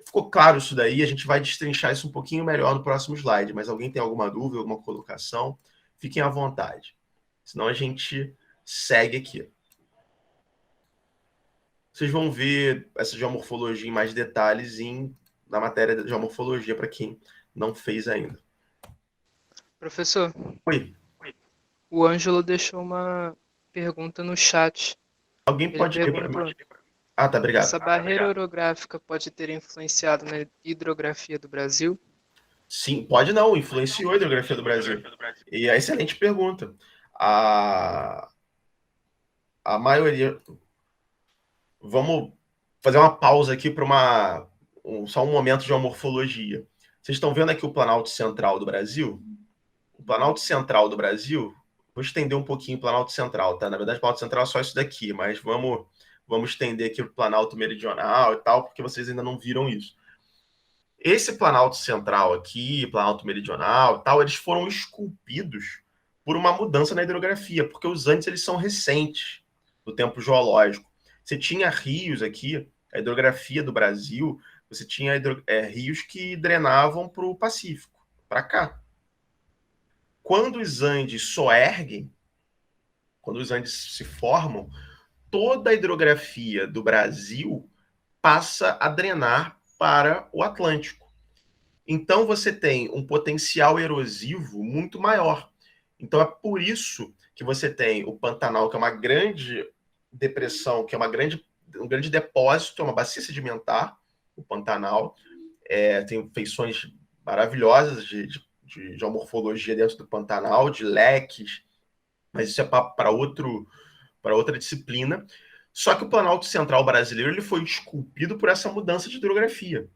Ficou claro isso daí? A gente vai destrinchar isso um pouquinho melhor no próximo slide, mas alguém tem alguma dúvida, alguma colocação? Fiquem à vontade. Senão a gente segue aqui. Vocês vão ver essa geomorfologia em mais detalhes na matéria de geomorfologia, para quem não fez ainda. Professor, Oi. o Ângelo deixou uma pergunta no chat. Alguém Ele pode ler para perguntou: mim? Ah, tá, obrigado. essa barreira orográfica pode ter influenciado na hidrografia do Brasil? Sim, pode não, influenciou a hidrografia do Brasil. E é excelente pergunta. A maioria... Vamos fazer uma pausa aqui para só um momento de geomorfologia. Vocês estão vendo aqui o Planalto Central do Brasil? O Planalto Central do Brasil, vou estender um pouquinho o Planalto Central, tá? Na verdade, o Planalto Central é só isso daqui, mas vamos estender aqui o Planalto Meridional e tal, porque vocês ainda não viram isso. Esse Planalto Central aqui, Planalto Meridional e tal, eles foram esculpidos por uma mudança na hidrografia, porque os Andes eles são recentes do tempo geológico. Você tinha rios aqui, a hidrografia do Brasil, você tinha rios que drenavam para o Pacífico, para cá. Quando os Andes soerguem, quando os Andes se formam, toda a hidrografia do Brasil passa a drenar para o Atlântico. Então você tem um potencial erosivo muito maior. Então é por isso que você tem o Pantanal, que é uma grande depressão, que é um grande depósito, é uma bacia sedimentar, o Pantanal. Tem feições maravilhosas de geomorfologia dentro do Pantanal, de leques, mas isso é para outra disciplina. Só que o Planalto Central brasileiro ele foi esculpido por essa mudança de hidrografia.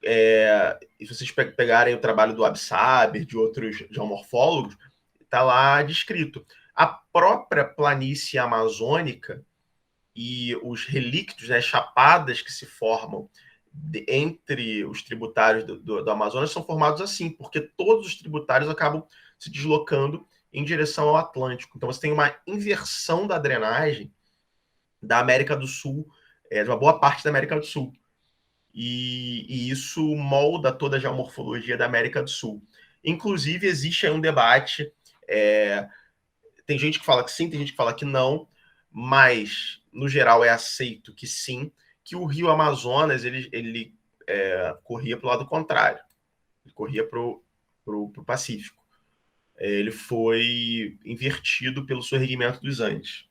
E se vocês pegarem o trabalho do Absaber, de outros geomorfólogos, está lá descrito. A própria planície amazônica e os relíquios, né, chapadas que se formam entre os tributários do Amazonas são formados assim, porque todos os tributários acabam se deslocando em direção ao Atlântico. Então você tem uma inversão da drenagem da América do Sul, de uma boa parte da América do Sul. E isso molda toda a geomorfologia da América do Sul. Inclusive, existe aí um debate, tem gente que fala que sim, tem gente que fala que não, mas, no geral, é aceito que sim, que o rio Amazonas ele corria para o lado contrário, ele corria para o Pacífico. Ele foi invertido pelo surgimento dos Andes.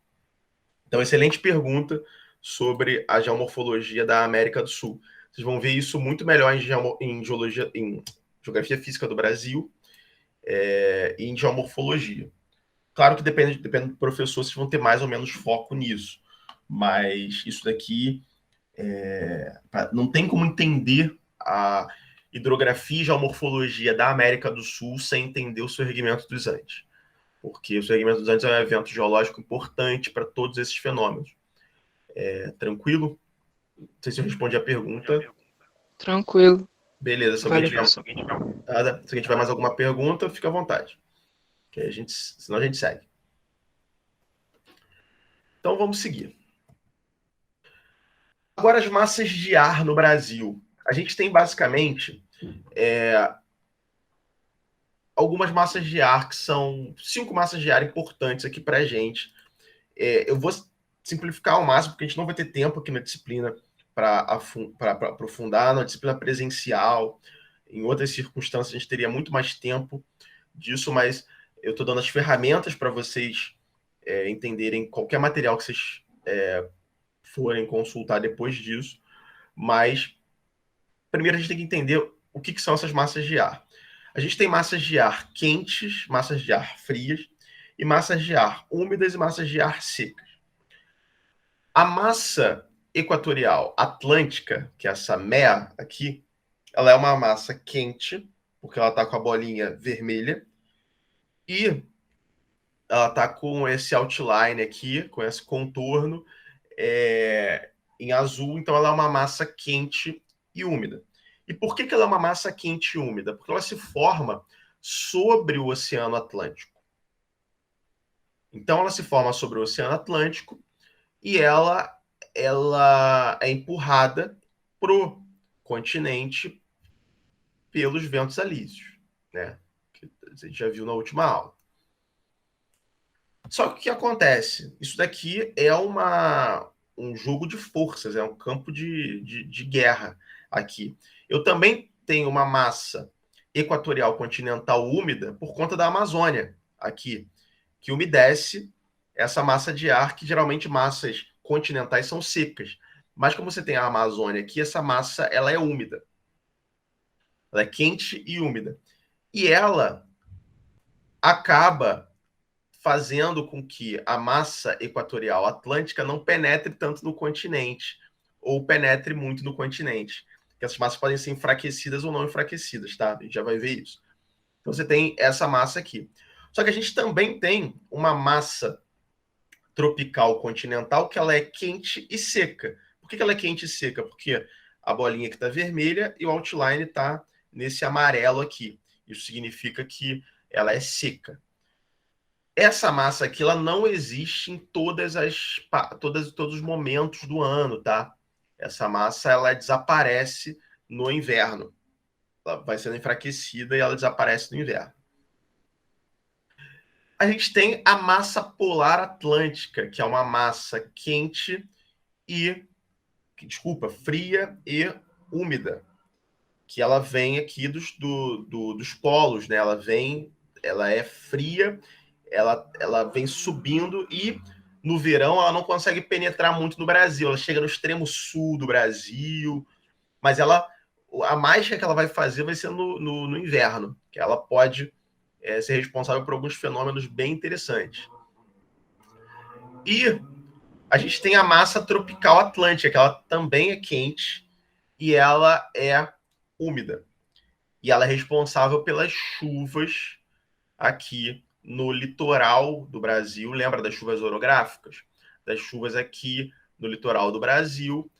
Então, excelente pergunta sobre a geomorfologia da América do Sul. Vocês vão ver isso muito melhor em geografia física do Brasil e em geomorfologia. Claro que depende do professor, vocês vão ter mais ou menos foco nisso. Mas isso daqui Não tem como entender a hidrografia e geomorfologia da América do Sul sem entender o surgimento dos Andes. Porque o surgimento dos Andes é um evento geológico importante para todos esses fenômenos. Tranquilo? Não sei se eu respondi a pergunta. Tranquilo. Beleza, se alguém tiver mais alguma pergunta, fica à vontade. Senão a gente segue. Então vamos seguir. Agora as massas de ar no Brasil. A gente tem basicamente algumas massas de ar que são 5 massas de ar importantes aqui para a gente. Eu vou simplificar ao máximo, porque a gente não vai ter tempo aqui na disciplina para aprofundar, na disciplina presencial. Em outras circunstâncias, a gente teria muito mais tempo disso, mas eu estou dando as ferramentas para vocês entenderem qualquer material que vocês forem consultar depois disso. Mas, primeiro, a gente tem que entender o que são essas massas de ar. A gente tem massas de ar quentes, massas de ar frias, e massas de ar úmidas e massas de ar secas. A massa equatorial atlântica, que é essa MEA aqui, ela é uma massa quente, porque ela está com a bolinha vermelha, e ela está com esse outline aqui, com esse contorno em azul, então ela é uma massa quente e úmida. E por que ela é uma massa quente e úmida? Porque ela se forma sobre o Oceano Atlântico. Então ela se forma sobre o Oceano Atlântico e ela é empurrada para o continente pelos ventos alísios, né? Que a gente já viu na última aula. Só que o que acontece? Isso daqui é um jogo de forças, é um campo de guerra aqui. Eu também tenho uma massa equatorial continental úmida por conta da Amazônia aqui, que umedece essa massa de ar, que geralmente massas continentais são secas. Mas como você tem a Amazônia aqui, essa massa ela é úmida. Ela é quente e úmida. E ela acaba fazendo com que a massa equatorial atlântica não penetre tanto no continente, ou penetre muito no continente. Porque essas massas podem ser enfraquecidas ou não enfraquecidas, tá? A gente já vai ver isso. Então você tem essa massa aqui. Só que a gente também tem uma massa tropical continental que ela é quente e seca. Por que ela é quente e seca? Porque a bolinha aqui está vermelha e o outline está nesse amarelo aqui. Isso significa que ela é seca. Essa massa aqui ela não existe em todos os momentos do ano, tá? Essa massa ela desaparece no inverno. Ela vai sendo enfraquecida e ela desaparece no inverno. A gente tem a massa polar atlântica, que é uma massa quente fria e úmida, que ela vem aqui dos polos, né? Ela é fria, ela vem subindo e no verão ela não consegue penetrar muito no Brasil. Ela chega no extremo sul do Brasil, mas a mágica que ela vai fazer vai ser no inverno, que ela pode ser responsável por alguns fenômenos bem interessantes. E a gente tem a massa tropical atlântica, que ela também é quente e ela é úmida. E ela é responsável pelas chuvas aqui no litoral do Brasil. Lembra das chuvas orográficas? Das chuvas aqui no litoral do Brasil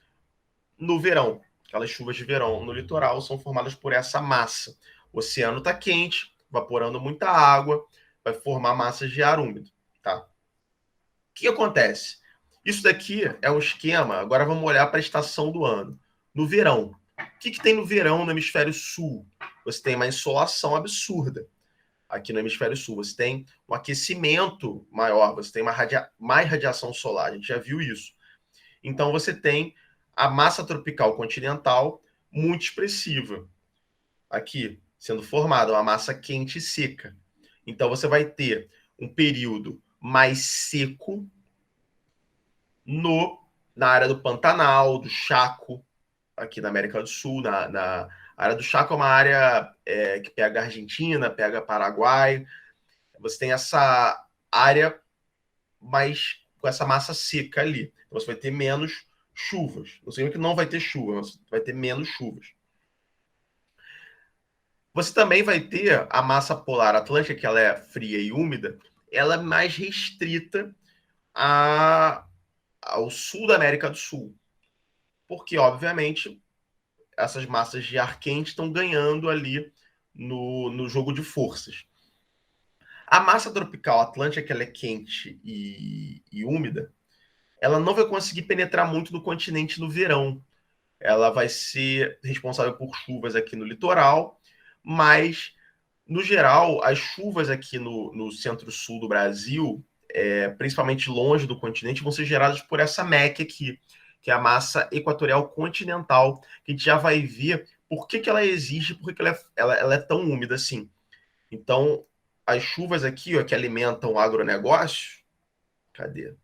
no verão. Aquelas chuvas de verão no litoral são formadas por essa massa. O oceano está quente, evaporando muita água, vai formar massas de ar úmido. Tá? O que acontece? Isso daqui é um esquema. Agora vamos olhar para a estação do ano. No verão. O que tem no verão no hemisfério sul? Você tem uma insolação absurda. Aqui no hemisfério sul, você tem um aquecimento maior, você tem mais radiação solar, a gente já viu isso. Então você tem a massa tropical continental muito expressiva aqui, sendo formada, uma massa quente e seca. Então você vai ter um período mais seco na área do Pantanal, do Chaco, aqui na América do Sul. A área do Chaco é uma área que pega a Argentina, pega Paraguai. Você tem essa área mais com essa massa seca ali. Então você vai ter menos chuvas. Não significa que não vai ter chuva, mas vai ter menos chuvas. Você também vai ter a massa polar atlântica, que ela é fria e úmida, ela é mais restrita ao sul da América do Sul. Porque, obviamente, essas massas de ar quente estão ganhando ali no jogo de forças. A massa tropical atlântica, que ela é quente e úmida, ela não vai conseguir penetrar muito no continente no verão. Ela vai ser responsável por chuvas aqui no litoral, mas, no geral, as chuvas aqui no centro-sul do Brasil, principalmente longe do continente, vão ser geradas por essa MEC aqui, que é a massa equatorial continental, que a gente já vai ver por que ela existe, por que ela é tão úmida assim. Então, as chuvas aqui, ó, que alimentam o agronegócio, cadê?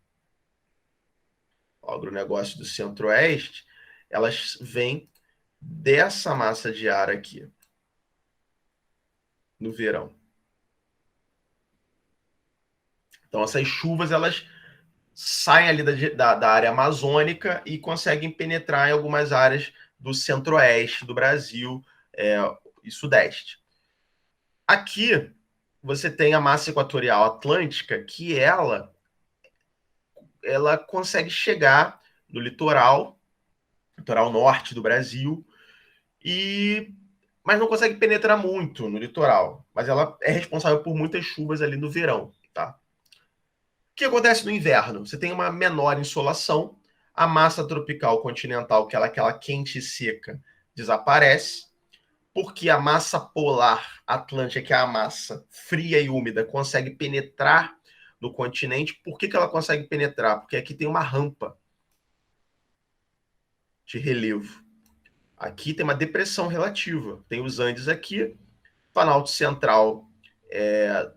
O agronegócio do centro-oeste, elas vêm dessa massa de ar aqui, no verão. Então, essas chuvas, elas saem ali da área amazônica e conseguem penetrar em algumas áreas do centro-oeste do Brasil e sudeste. Aqui, você tem a massa equatorial atlântica, que ela consegue chegar no litoral norte do Brasil, mas não consegue penetrar muito no litoral. Mas ela é responsável por muitas chuvas ali no verão, tá? O que acontece no inverno? Você tem uma menor insolação, a massa tropical continental, que ela é aquela quente e seca, desaparece, porque a massa polar atlântica, que é a massa fria e úmida, consegue penetrar no continente. Por que ela consegue penetrar? Porque aqui tem uma rampa de relevo. Aqui tem uma depressão relativa. Tem os Andes aqui, Planalto Central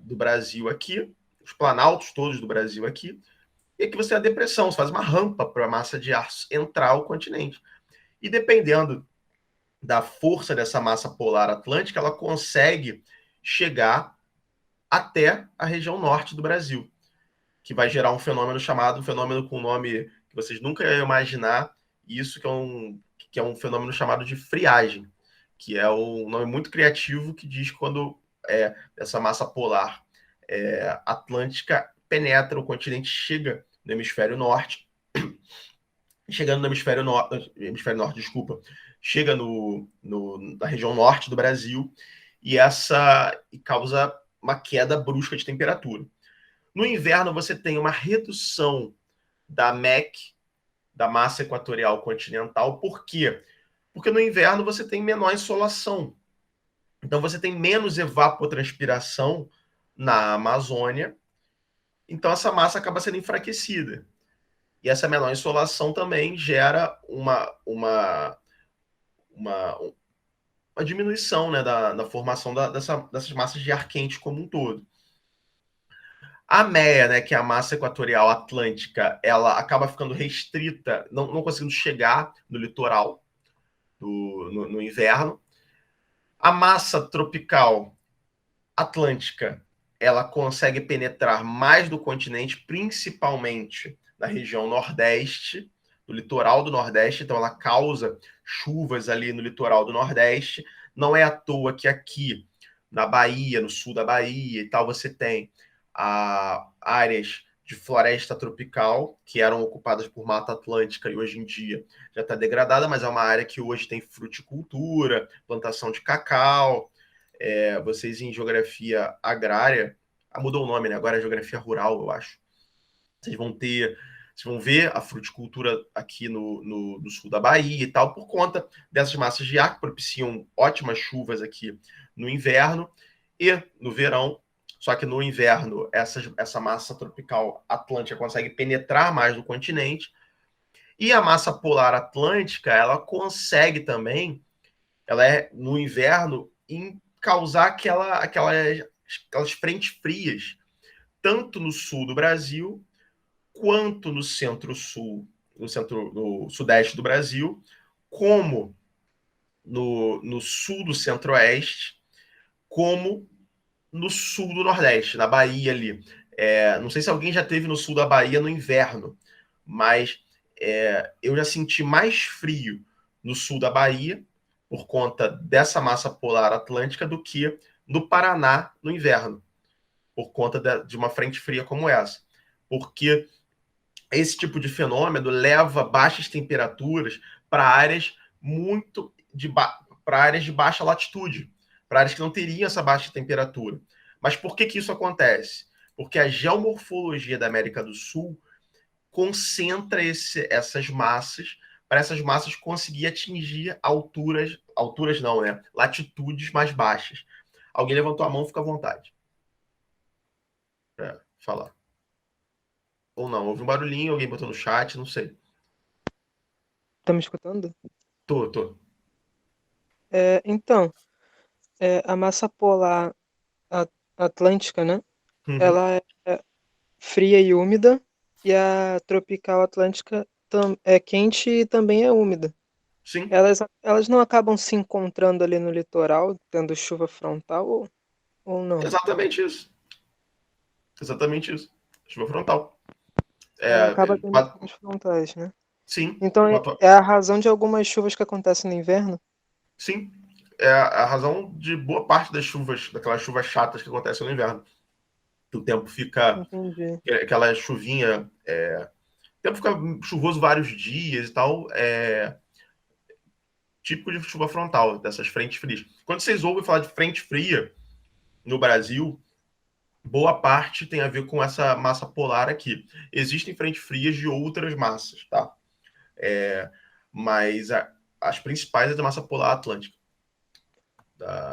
do Brasil aqui, os planaltos todos do Brasil aqui, e aqui você tem a depressão, você faz uma rampa para a massa de ar entrar ao continente. E dependendo da força dessa massa polar atlântica, ela consegue chegar até a região norte do Brasil, que vai gerar um fenômeno com nome que vocês nunca iam imaginar, isso que é um fenômeno chamado de friagem, que é um nome muito criativo que diz quando essa massa polar atlântica penetra o continente, chega no hemisfério norte, chegando no hemisfério norte, desculpa, chega na região norte do Brasil e causa uma queda brusca de temperatura. No inverno, você tem uma redução da MEC, da massa equatorial continental. Por quê? Porque no inverno você tem menor insolação. Então você tem menos evapotranspiração na Amazônia. Então essa massa acaba sendo enfraquecida. E essa menor insolação também gera uma diminuição, né, da formação dessas massas de ar quente como um todo. A MEA, né, que é a massa equatorial atlântica, ela acaba ficando restrita, não conseguindo chegar no litoral no inverno. A massa tropical atlântica, ela consegue penetrar mais do continente, principalmente na região nordeste, no litoral do nordeste, então ela causa chuvas ali no litoral do nordeste. Não é à toa que aqui na Bahia, no sul da Bahia e tal, você tem áreas de floresta tropical que eram ocupadas por Mata Atlântica e hoje em dia já está degradada, mas é uma área que hoje tem fruticultura, plantação de cacau. Vocês em geografia agrária, mudou o nome, né? Agora é geografia rural, eu acho. Vocês vão ver a fruticultura aqui no sul da Bahia e tal, por conta dessas massas de ar que propiciam ótimas chuvas aqui no inverno e no verão. Só que no inverno, essa massa tropical atlântica consegue penetrar mais no continente. E a massa polar atlântica, ela consegue também, no inverno, causar aquelas frentes frias, tanto no sul do Brasil, quanto no centro-sul, no sudeste do Brasil, como no sul do centro-oeste, como no sul do Nordeste, na Bahia ali. Não sei se alguém já esteve no sul da Bahia no inverno, mas eu já senti mais frio no sul da Bahia, por conta dessa massa polar atlântica, do que no Paraná no inverno, por conta de uma frente fria como essa. Porque esse tipo de fenômeno leva baixas temperaturas para áreas para áreas de baixa latitude, para áreas que não teriam essa baixa temperatura. Mas por que isso acontece? Porque a geomorfologia da América do Sul concentra essas massas, para essas massas conseguir atingir alturas não, né? Latitudes mais baixas. Alguém levantou a mão, fica à vontade. Falar. Ou não, houve um barulhinho, alguém botou no chat, não sei. Tá me escutando? Tô. Então, a massa polar a- atlântica, né? Uhum. Ela é fria e úmida, e a tropical atlântica é quente e também é úmida. Sim, Elas não acabam se encontrando ali no litoral, tendo chuva frontal ou não? exatamente isso. Exatamente isso. Chuva frontal. Acaba tendo chuvas frontais, né? Sim, Então é a razão de algumas chuvas que acontecem no inverno? sim. É a razão de boa parte das chuvas, daquelas chuvas chatas que acontecem no inverno. O tempo fica Entendi. aquela chuvinha. O tempo fica chuvoso vários dias e tal. Típico de chuva frontal, dessas frentes frias. Quando vocês ouvem falar de frente fria no Brasil, boa parte tem a ver com essa massa polar aqui. Existem frentes frias de outras massas, tá? Mas as principais é da massa polar atlântica.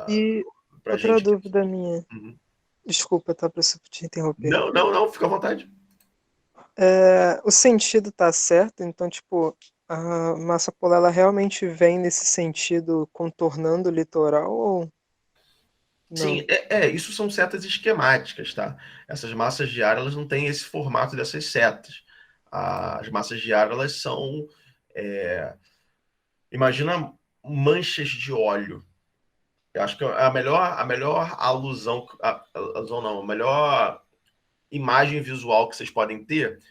E Pra outra gente. dúvida minha, Uhum. desculpa, tá, pra te interromper. Não, fica à vontade. O sentido tá certo, então, tipo, a massa polar ela realmente vem nesse sentido contornando o litoral ou Sim, não? isso são setas esquemáticas, tá? Essas massas de ar, elas não têm esse formato dessas setas. As massas de ar, elas são. é, Imagina manchas de óleo. Eu acho que a melhor alusão não, a melhor imagem visual que vocês podem ter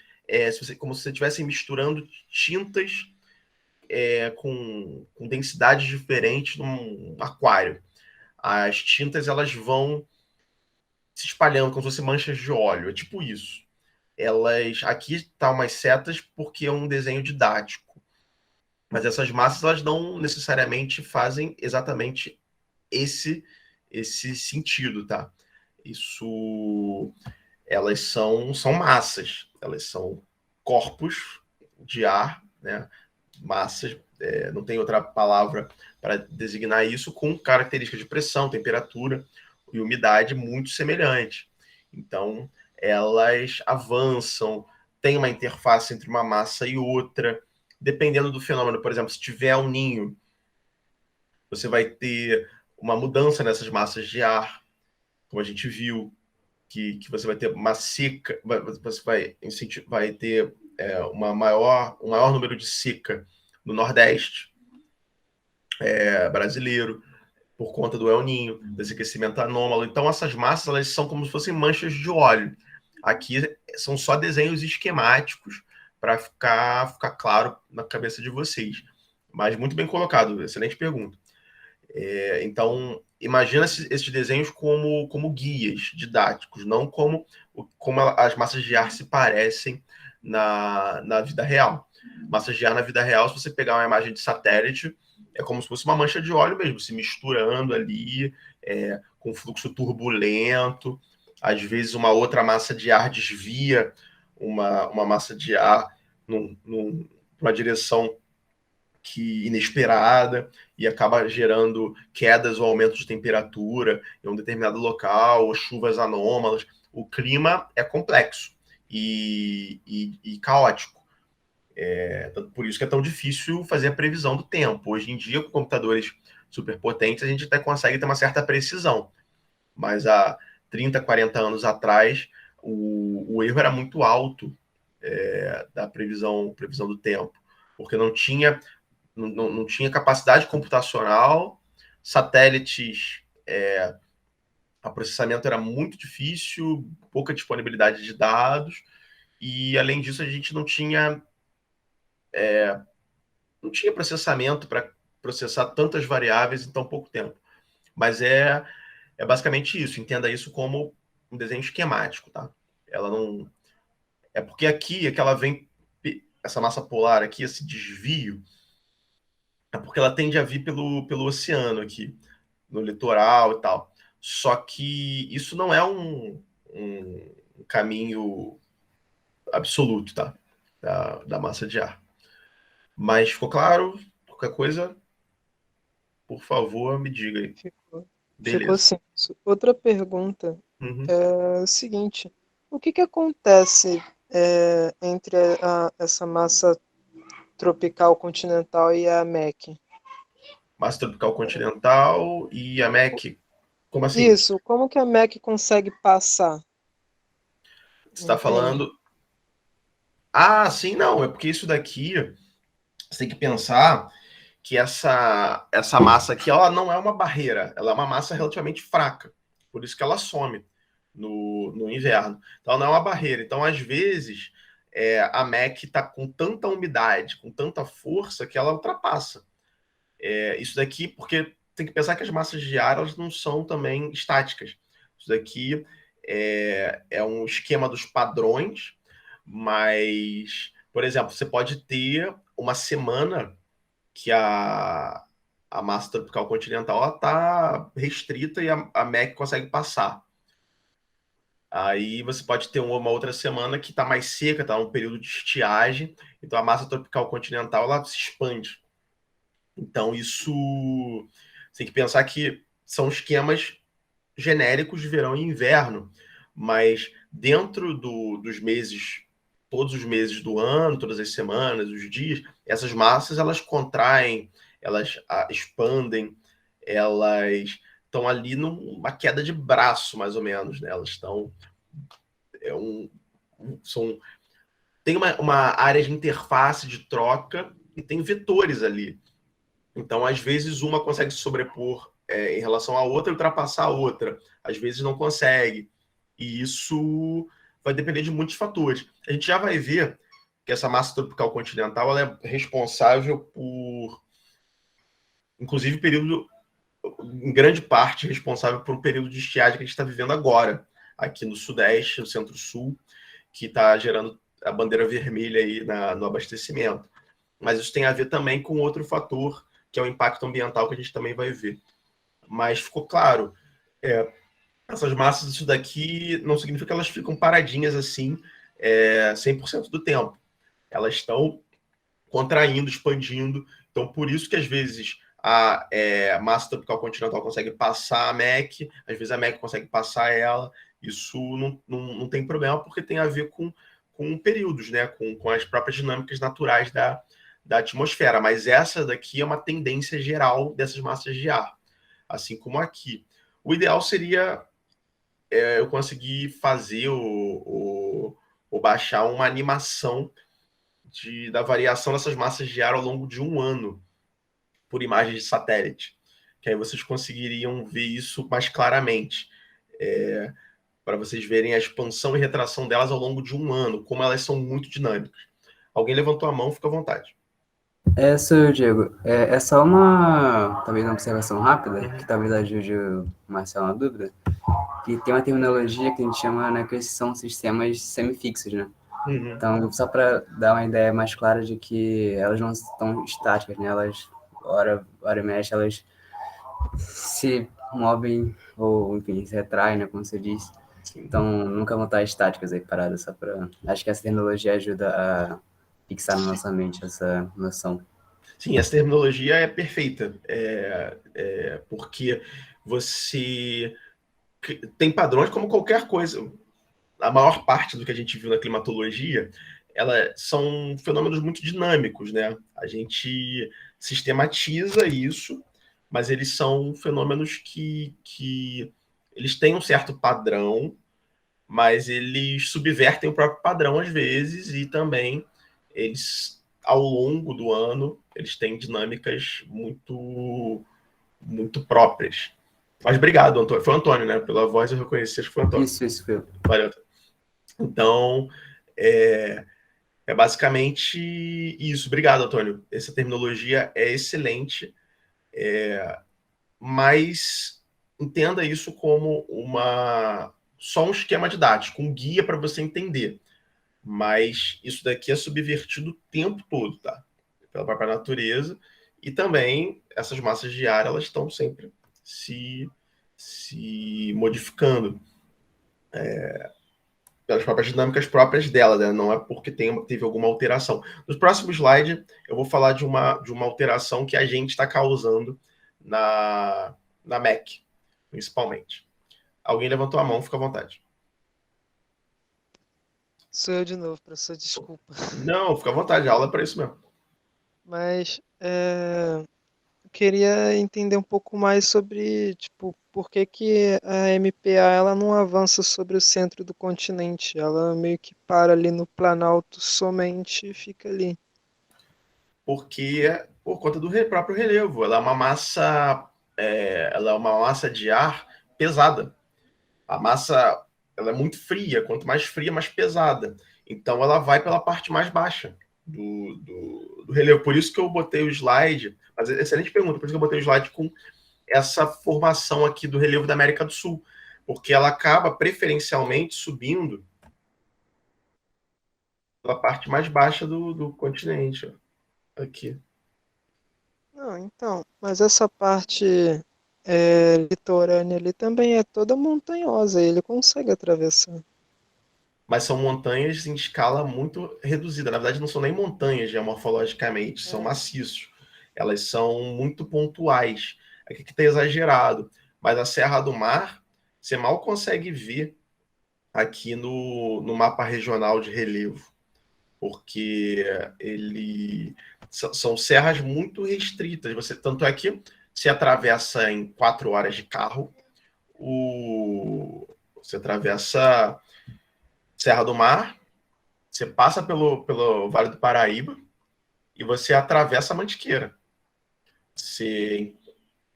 como se você estivesse misturando tintas com densidades diferentes num aquário. As tintas elas vão se espalhando como se fossem manchas de óleo. É tipo isso. Aqui tá umas setas porque é um desenho didático. Mas essas massas elas não necessariamente fazem exatamente esse esse sentido, tá? Isso elas são massas, elas são corpos de ar, né? Massas, não tem outra palavra para designar isso, com características de pressão, temperatura e umidade muito semelhantes. Então, elas avançam, tem uma interface entre uma massa e outra, dependendo do fenômeno. Por exemplo, se tiver um ninho, você vai ter uma mudança nessas massas de ar, como a gente viu, que você vai ter uma seca, você vai ter um maior número de seca no Nordeste brasileiro, por conta do El Ninho, desse aquecimento anômalo. Então, essas massas elas são como se fossem manchas de óleo. Aqui são só desenhos esquemáticos para ficar claro na cabeça de vocês. Mas muito bem colocado, excelente pergunta. Então, imagina esses desenhos como guias didáticos, não como as massas de ar se parecem na vida real. Massas de ar na vida real, se você pegar uma imagem de satélite, é como se fosse uma mancha de óleo mesmo, se misturando ali, com fluxo turbulento. Às vezes, uma outra massa de ar desvia uma massa de ar numa direção inesperada e acaba gerando quedas ou aumento de temperatura em um determinado local, ou chuvas anômalas. O clima é complexo e caótico. Por isso que é tão difícil fazer a previsão do tempo. Hoje em dia, com computadores superpotentes, a gente até consegue ter uma certa precisão. Mas há 30, 40 anos atrás, o erro era muito alto da previsão do tempo, porque não tinha capacidade computacional, satélites, a processamento era muito difícil, pouca disponibilidade de dados, e além disso a gente não tinha não tinha processamento para processar tantas variáveis em tão pouco tempo. Mas é basicamente isso. Entenda isso como um desenho esquemático, tá? Ela não... É porque aqui é que ela vem... Essa massa polar aqui, esse desvio, é porque ela tende a vir pelo oceano aqui, no litoral e tal. Só que isso não é um caminho absoluto, tá? Da massa de ar. Mas ficou claro? Qualquer coisa, por favor, me diga aí. Ficou Beleza. sim. Outra pergunta Uhum. é o seguinte: o que acontece entre essa massa tropical continental e a MEC? Massa tropical continental e a MEC. Como assim? Isso, como que a MEC consegue passar? Você está Entende? falando... Ah, sim, não. É porque isso daqui, você tem que pensar que essa massa aqui, ela não é uma barreira. Ela é uma massa relativamente fraca. Por isso que ela some no inverno. Então, ela não é uma barreira. Então, às vezes, a MEC está com tanta umidade, com tanta força, que ela ultrapassa. Isso daqui, porque tem que pensar que as massas de ar elas não são também estáticas. Isso daqui é um esquema dos padrões, mas, por exemplo, você pode ter uma semana que a massa tropical continental está restrita e a MEC consegue passar. Aí você pode ter uma outra semana que está mais seca, está um período de estiagem, então a massa tropical continental ela se expande. Então, isso você tem que pensar que são esquemas genéricos de verão e inverno, mas dentro dos meses, todos os meses do ano, todas as semanas, os dias, essas massas elas contraem, elas expandem, elas estão ali numa queda de braço, mais ou menos, né? Elas estão tem uma área de interface de troca e tem vetores ali. Então, às vezes, uma consegue se sobrepor em relação à outra e ultrapassar a outra. Às vezes, não consegue. E isso vai depender de muitos fatores. A gente já vai ver que essa massa tropical continental ela é responsável por, inclusive, período, em grande parte, responsável por um período de estiagem que a gente está vivendo agora, aqui no Sudeste, no Centro-Sul, que está gerando a bandeira vermelha aí no abastecimento. Mas isso tem a ver também com outro fator, que é o impacto ambiental que a gente também vai ver. Mas ficou claro, essas massas, isso daqui não significa que elas ficam paradinhas assim 100% do tempo. Elas estão contraindo, expandindo. Então, por isso que às vezes a massa tropical continental consegue passar a MEC, às vezes a MEC consegue passar ela. Isso não tem problema, porque tem a ver com períodos, né? Com as próprias dinâmicas naturais da atmosfera. Mas essa daqui é uma tendência geral dessas massas de ar, assim como aqui. O ideal seria eu conseguir fazer ou baixar uma animação da variação dessas massas de ar ao longo de um ano por imagens de satélite, que aí vocês conseguiriam ver isso mais claramente, para vocês verem a expansão e retração delas ao longo de um ano, como elas são muito dinâmicas. Alguém levantou a mão, fica à vontade. Sou Diego. É só talvez uma observação rápida, que talvez ajude o Marcelo na dúvida, que tem uma terminologia que a gente chama, né, que são sistemas semifixos, né? Uhum. Então, só para dar uma ideia mais clara de que elas não estão estáticas, né? Elas, hora e mexe, elas se movem ou, enfim, se retraem, né, como você disse. Sim. Então, nunca vão estar estáticas aí, paradas, só para... Acho que essa terminologia ajuda a fixar na nossa mente essa noção. Sim, essa terminologia é perfeita, porque você tem padrões como qualquer coisa. A maior parte do que a gente viu na climatologia, são fenômenos muito dinâmicos, né? A gente sistematiza isso, mas eles são fenômenos que eles têm um certo padrão, mas eles subvertem o próprio padrão às vezes e também eles, ao longo do ano, eles têm dinâmicas muito, muito próprias. Mas obrigado, Antônio. Foi o Antônio, né? Pela voz eu reconheci, acho que foi o Antônio. Isso, foi. Valeu. Então, É basicamente isso. Obrigado, Antônio. Essa terminologia é excelente, mas entenda isso como só um esquema didático, um guia para você entender. Mas isso daqui é subvertido o tempo todo, tá? Pela própria natureza. E também essas massas de ar, elas estão sempre se modificando pelas próprias dinâmicas próprias dela, né? Não é porque teve alguma alteração. No próximo slide, eu vou falar de uma alteração que a gente está causando na MEC, principalmente. Alguém levantou a mão, fica à vontade. Sou eu de novo, professor, desculpa. Não, fica à vontade, a aula é para isso mesmo. Mas eu queria entender um pouco mais sobre, tipo, por que que a MPA ela não avança sobre o centro do continente? Ela meio que para ali no Planalto somente e fica ali. Porque por conta do próprio relevo. Ela é uma massa de ar pesada. A massa ela é muito fria, quanto mais fria, mais pesada. Então ela vai pela parte mais baixa do relevo. Por isso que eu botei o slide, mas excelente pergunta, por isso que eu botei o slide com essa formação aqui do relevo da América do Sul, porque ela acaba preferencialmente subindo pela parte mais baixa do continente, ó, aqui. Não, então, mas essa parte litorânea ali também é toda montanhosa, ele consegue atravessar. Mas são montanhas em escala muito reduzida. Na verdade, não são nem montanhas geomorfologicamente, são É. maciços. Elas são muito pontuais. Aqui que está exagerado. Mas a Serra do Mar, você mal consegue ver aqui no mapa regional de relevo, porque são serras muito restritas. Tanto é que se atravessa em 4 horas de carro, você atravessa Serra do Mar, você passa pelo Vale do Paraíba e você atravessa a Mantiqueira. Em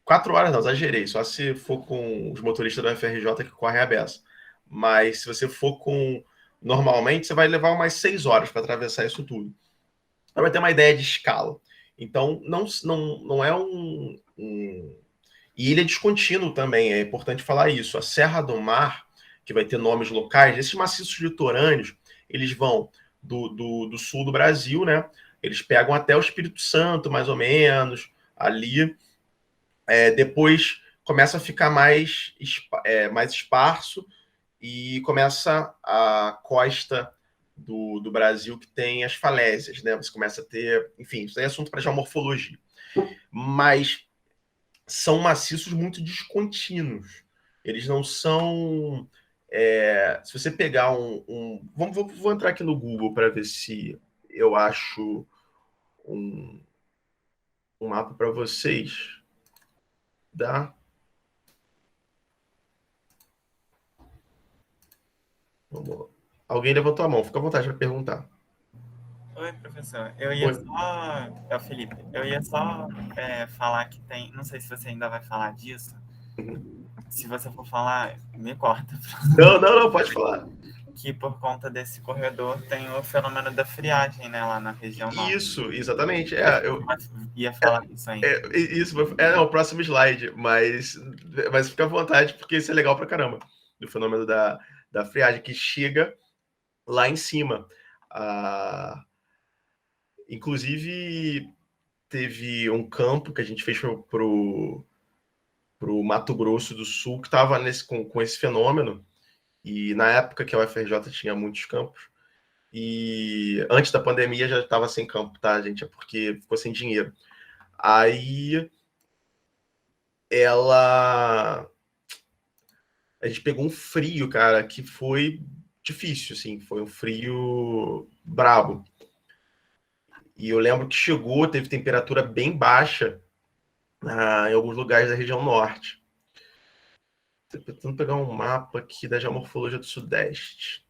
4 horas, não, exagerei, só se for com os motoristas da UFRJ que correm a beça. Mas se você for com normalmente, você vai levar umas 6 horas para atravessar isso tudo. Então vai ter uma ideia de escala. Então, não é E ele é descontínuo também, é importante falar isso. A Serra do Mar, que vai ter nomes locais, esses maciços litorâneos, eles vão do sul do Brasil, né? Eles pegam até o Espírito Santo, mais ou menos, ali. Depois começa a ficar mais esparso e começa a costa do Brasil que tem as falésias, né? Você começa a ter, enfim, isso aí é assunto para geomorfologia. Mas são maciços muito descontínuos. Eles não são. Se você pegar vou entrar aqui no Google para ver se eu acho um, um mapa para vocês. Dá? Vamos lá. Alguém levantou a mão, fica à vontade para perguntar. Oi, professor. Eu ia Oi. só. É o Felipe. Eu ia só falar que tem. Não sei se você ainda vai falar disso. Se você for falar, me corta. Não, pode falar. Que por conta desse corredor tem o fenômeno da friagem, né, lá na região norte. Isso, exatamente. Eu ia falar isso ainda. Não, o próximo slide, mas fica à vontade, porque isso é legal pra caramba, do fenômeno da friagem, que chega lá em cima. Inclusive, teve um campo que a gente fez pro Mato Grosso do Sul, que estava com esse fenômeno, e na época que a UFRJ tinha muitos campos, e antes da pandemia já estava sem campo, tá, gente? É porque ficou sem dinheiro. Aí a gente pegou um frio, cara, que foi difícil, assim, foi um frio brabo. E eu lembro que teve temperatura bem baixa em alguns lugares da região norte. Tô tentando pegar um mapa aqui da geomorfologia do Sudeste.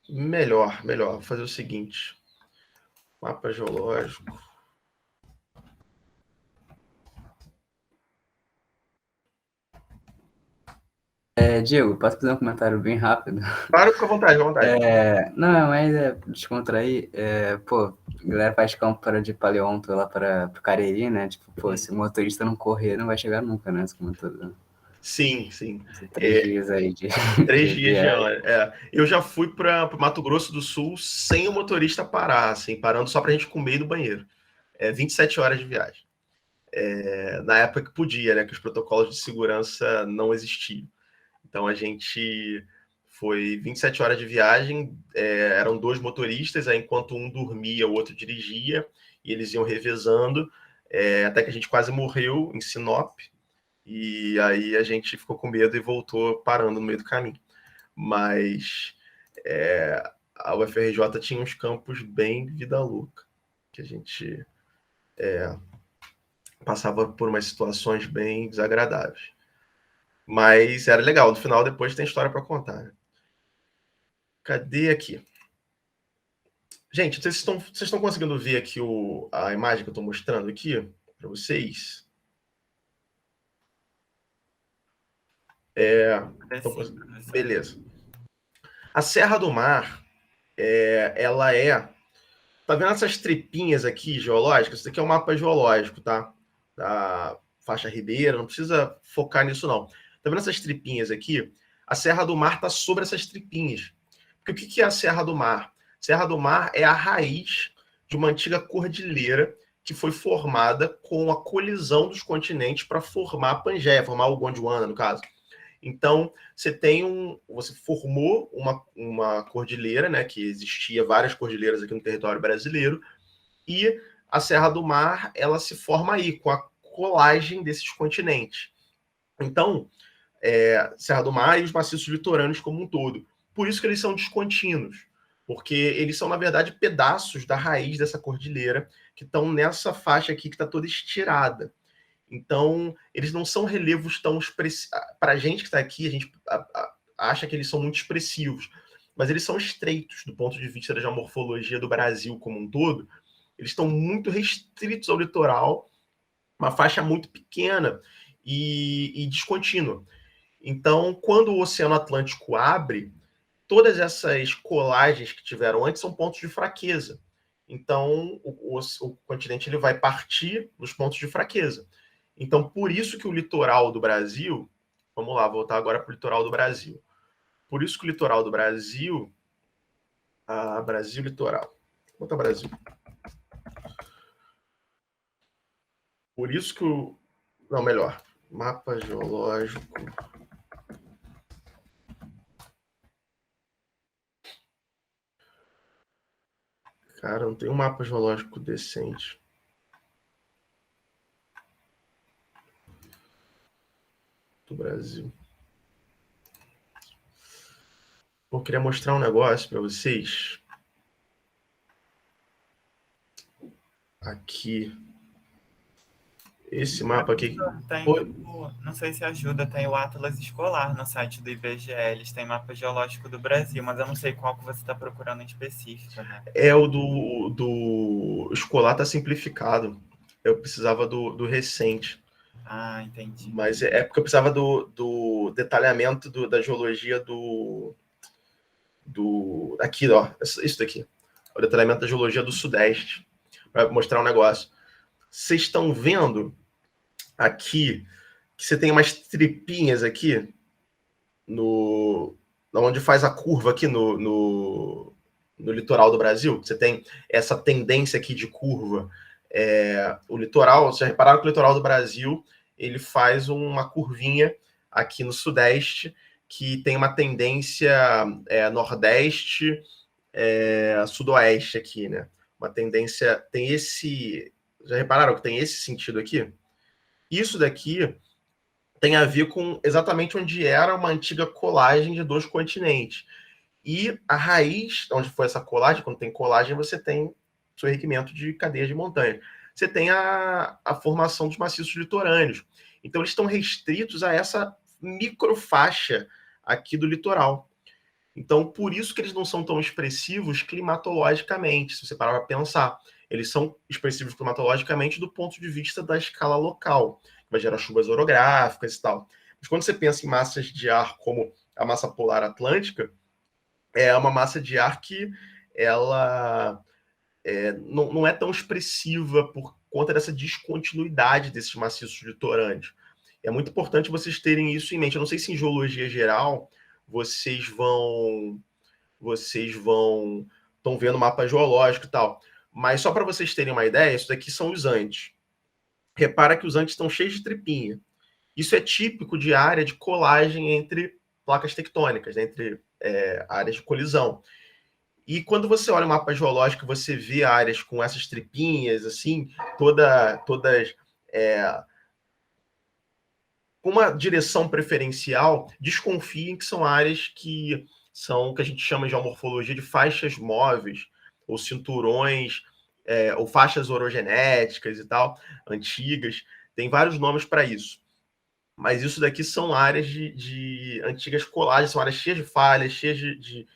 Melhor. Vou fazer o seguinte. Mapa geológico. Diego, posso fazer um comentário bem rápido? Claro, fica à vontade, fica à vontade. Não, mas descontrair. Pô, a galera faz compra de paleonto lá para o Cariri, né? Tipo, pô, se o motorista não correr, não vai chegar nunca, né? Como todo, Sim, sim. 3 dias aí de 3 de dias de viagem. ano. Eu já fui para o Mato Grosso do Sul sem o motorista parar, assim, parando só para a gente comer e ir no banheiro. 27 horas de viagem. Na época que podia, né? Que os protocolos de segurança não existiam. Então a gente foi 27 horas de viagem, eram 2 motoristas, aí enquanto um dormia, o outro dirigia, e eles iam revezando, até que a gente quase morreu em Sinop, e aí a gente ficou com medo e voltou parando no meio do caminho. Mas a UFRJ tinha uns campos bem vida louca, que a gente passava por umas situações bem desagradáveis. Mas era legal, no final depois tem história para contar, né? Cadê aqui? Gente, vocês estão conseguindo ver aqui a imagem que eu estou mostrando aqui para vocês? Assim, professor. Beleza. A Serra do Mar, ela Tá vendo essas tripinhas aqui geológicas? Isso aqui é um mapa geológico, tá? Da faixa ribeira, não precisa focar nisso, não. Tá vendo essas tripinhas aqui? A Serra do Mar tá sobre essas tripinhas. Porque o que é a Serra do Mar? Serra do Mar é a raiz de uma antiga cordilheira que foi formada com a colisão dos continentes para formar a Pangeia, formar o Gondwana, no caso. Então, você formou uma cordilheira, né, que existia várias cordilheiras aqui no território brasileiro, e a Serra do Mar, ela se forma aí, com a colagem desses continentes. Então, Serra do Mar e os maciços litorâneos como um todo. Por isso que eles são descontínuos, porque eles são, na verdade, pedaços da raiz dessa cordilheira que estão nessa faixa aqui que está toda estirada. Então, eles não são relevos tão expressivos. Para a gente que está aqui, a gente acha que eles são muito expressivos, mas eles são estreitos do ponto de vista da geomorfologia do Brasil como um todo. Eles estão muito restritos ao litoral, uma faixa muito pequena e descontínua. Então, quando o Oceano Atlântico abre, todas essas colagens que tiveram antes são pontos de fraqueza. Então, o continente ele vai partir nos pontos de fraqueza. Então, por isso que o litoral do Brasil... Vamos lá, voltar agora para o litoral do Brasil. Por isso que o litoral do Brasil... Brasil litoral. Vou botar Brasil. Por isso que o... Não, melhor. Mapa geológico... Cara, não tem um mapa geológico decente. Do Brasil. Eu queria mostrar um negócio para vocês. Aqui. Esse mapa aqui. Não sei se ajuda, tem o Atlas Escolar no site do IBGE. Eles têm mapa geológico do Brasil, mas eu não sei qual que você está procurando em específico, né? O do escolar tá simplificado. Eu precisava do recente. Ah, entendi. Mas é porque eu precisava do detalhamento da geologia aqui, ó. Isso daqui. O detalhamento da geologia do Sudeste. Para mostrar um negócio. Vocês estão vendo aqui que você tem umas tripinhas aqui onde faz a curva aqui no litoral do Brasil. Você tem essa tendência aqui de curva. O litoral, vocês já repararam que o litoral do Brasil ele faz uma curvinha aqui no Sudeste que tem uma tendência Nordeste, Sudoeste aqui, né? Uma tendência, tem esse... Já repararam que tem esse sentido aqui? Isso daqui tem a ver com exatamente onde era uma antiga colagem de 2 continentes. E a raiz, onde foi essa colagem, quando tem colagem, você tem seu enriquecimento de cadeias de montanha. Você tem a formação dos maciços litorâneos. Então, eles estão restritos a essa microfaixa aqui do litoral. Então, por isso que eles não são tão expressivos climatologicamente, se você parar para pensar. Eles são expressivos climatologicamente do ponto de vista da escala local, que vai gerar chuvas orográficas e tal. Mas quando você pensa em massas de ar como a massa polar atlântica, é uma massa de ar que ela não é tão expressiva por conta dessa descontinuidade desses maciços litorâneos. É muito importante vocês terem isso em mente. Eu não sei se em geologia geral vocês estão vendo mapa geológico e tal, mas só para vocês terem uma ideia, isso daqui são os Andes. Repara que os Andes estão cheios de tripinha. Isso é típico de área de colagem entre placas tectônicas, né, entre áreas de colisão. E quando você olha o mapa geológico, você vê áreas com essas tripinhas, assim, todas com uma direção preferencial, desconfiem que são áreas que são o que a gente chama de geomorfologia de faixas móveis, ou cinturões, ou faixas orogenéticas e tal, antigas. Tem vários nomes para isso. Mas isso daqui são áreas de antigas colagens, são áreas cheias de falhas, cheias de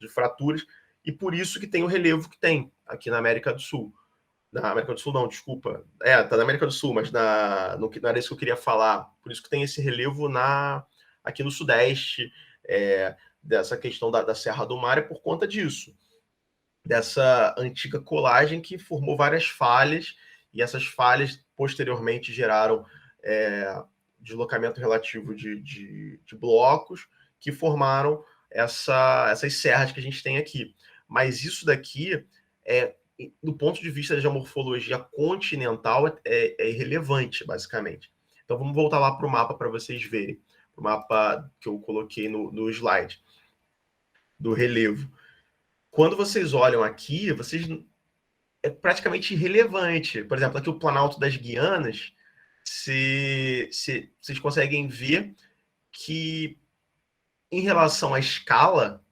fraturas, e por isso que tem o relevo que tem aqui na América do Sul. Na América do Sul, não, desculpa. Tá na América do Sul, mas não era isso que eu queria falar. Por isso que tem esse relevo aqui no Sudeste, dessa questão da Serra do Mar, é por conta disso. Dessa antiga colagem que formou várias falhas, e essas falhas posteriormente geraram deslocamento relativo de blocos que formaram essas serras que a gente tem aqui. Mas isso daqui, do ponto de vista da geomorfologia continental, é irrelevante, basicamente. Então vamos voltar lá para o mapa para vocês verem. O mapa que eu coloquei no slide do relevo. Quando vocês olham aqui, é praticamente irrelevante. Por exemplo, aqui o Planalto das Guianas, vocês conseguem ver que, em relação à escala,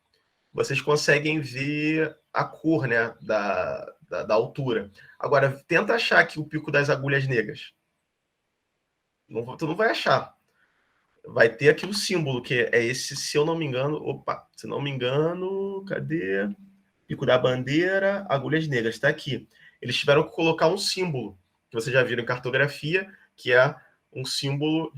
vocês conseguem ver a cor, né, da altura. Agora, tenta achar aqui o Pico das Agulhas Negras. Tu não vai achar. Vai ter aqui o símbolo, que é esse, se eu não me engano... se não me engano, cadê? Pico da Bandeira, Agulhas Negras, está aqui. Eles tiveram que colocar um símbolo, que vocês já viram em cartografia, que é um símbolo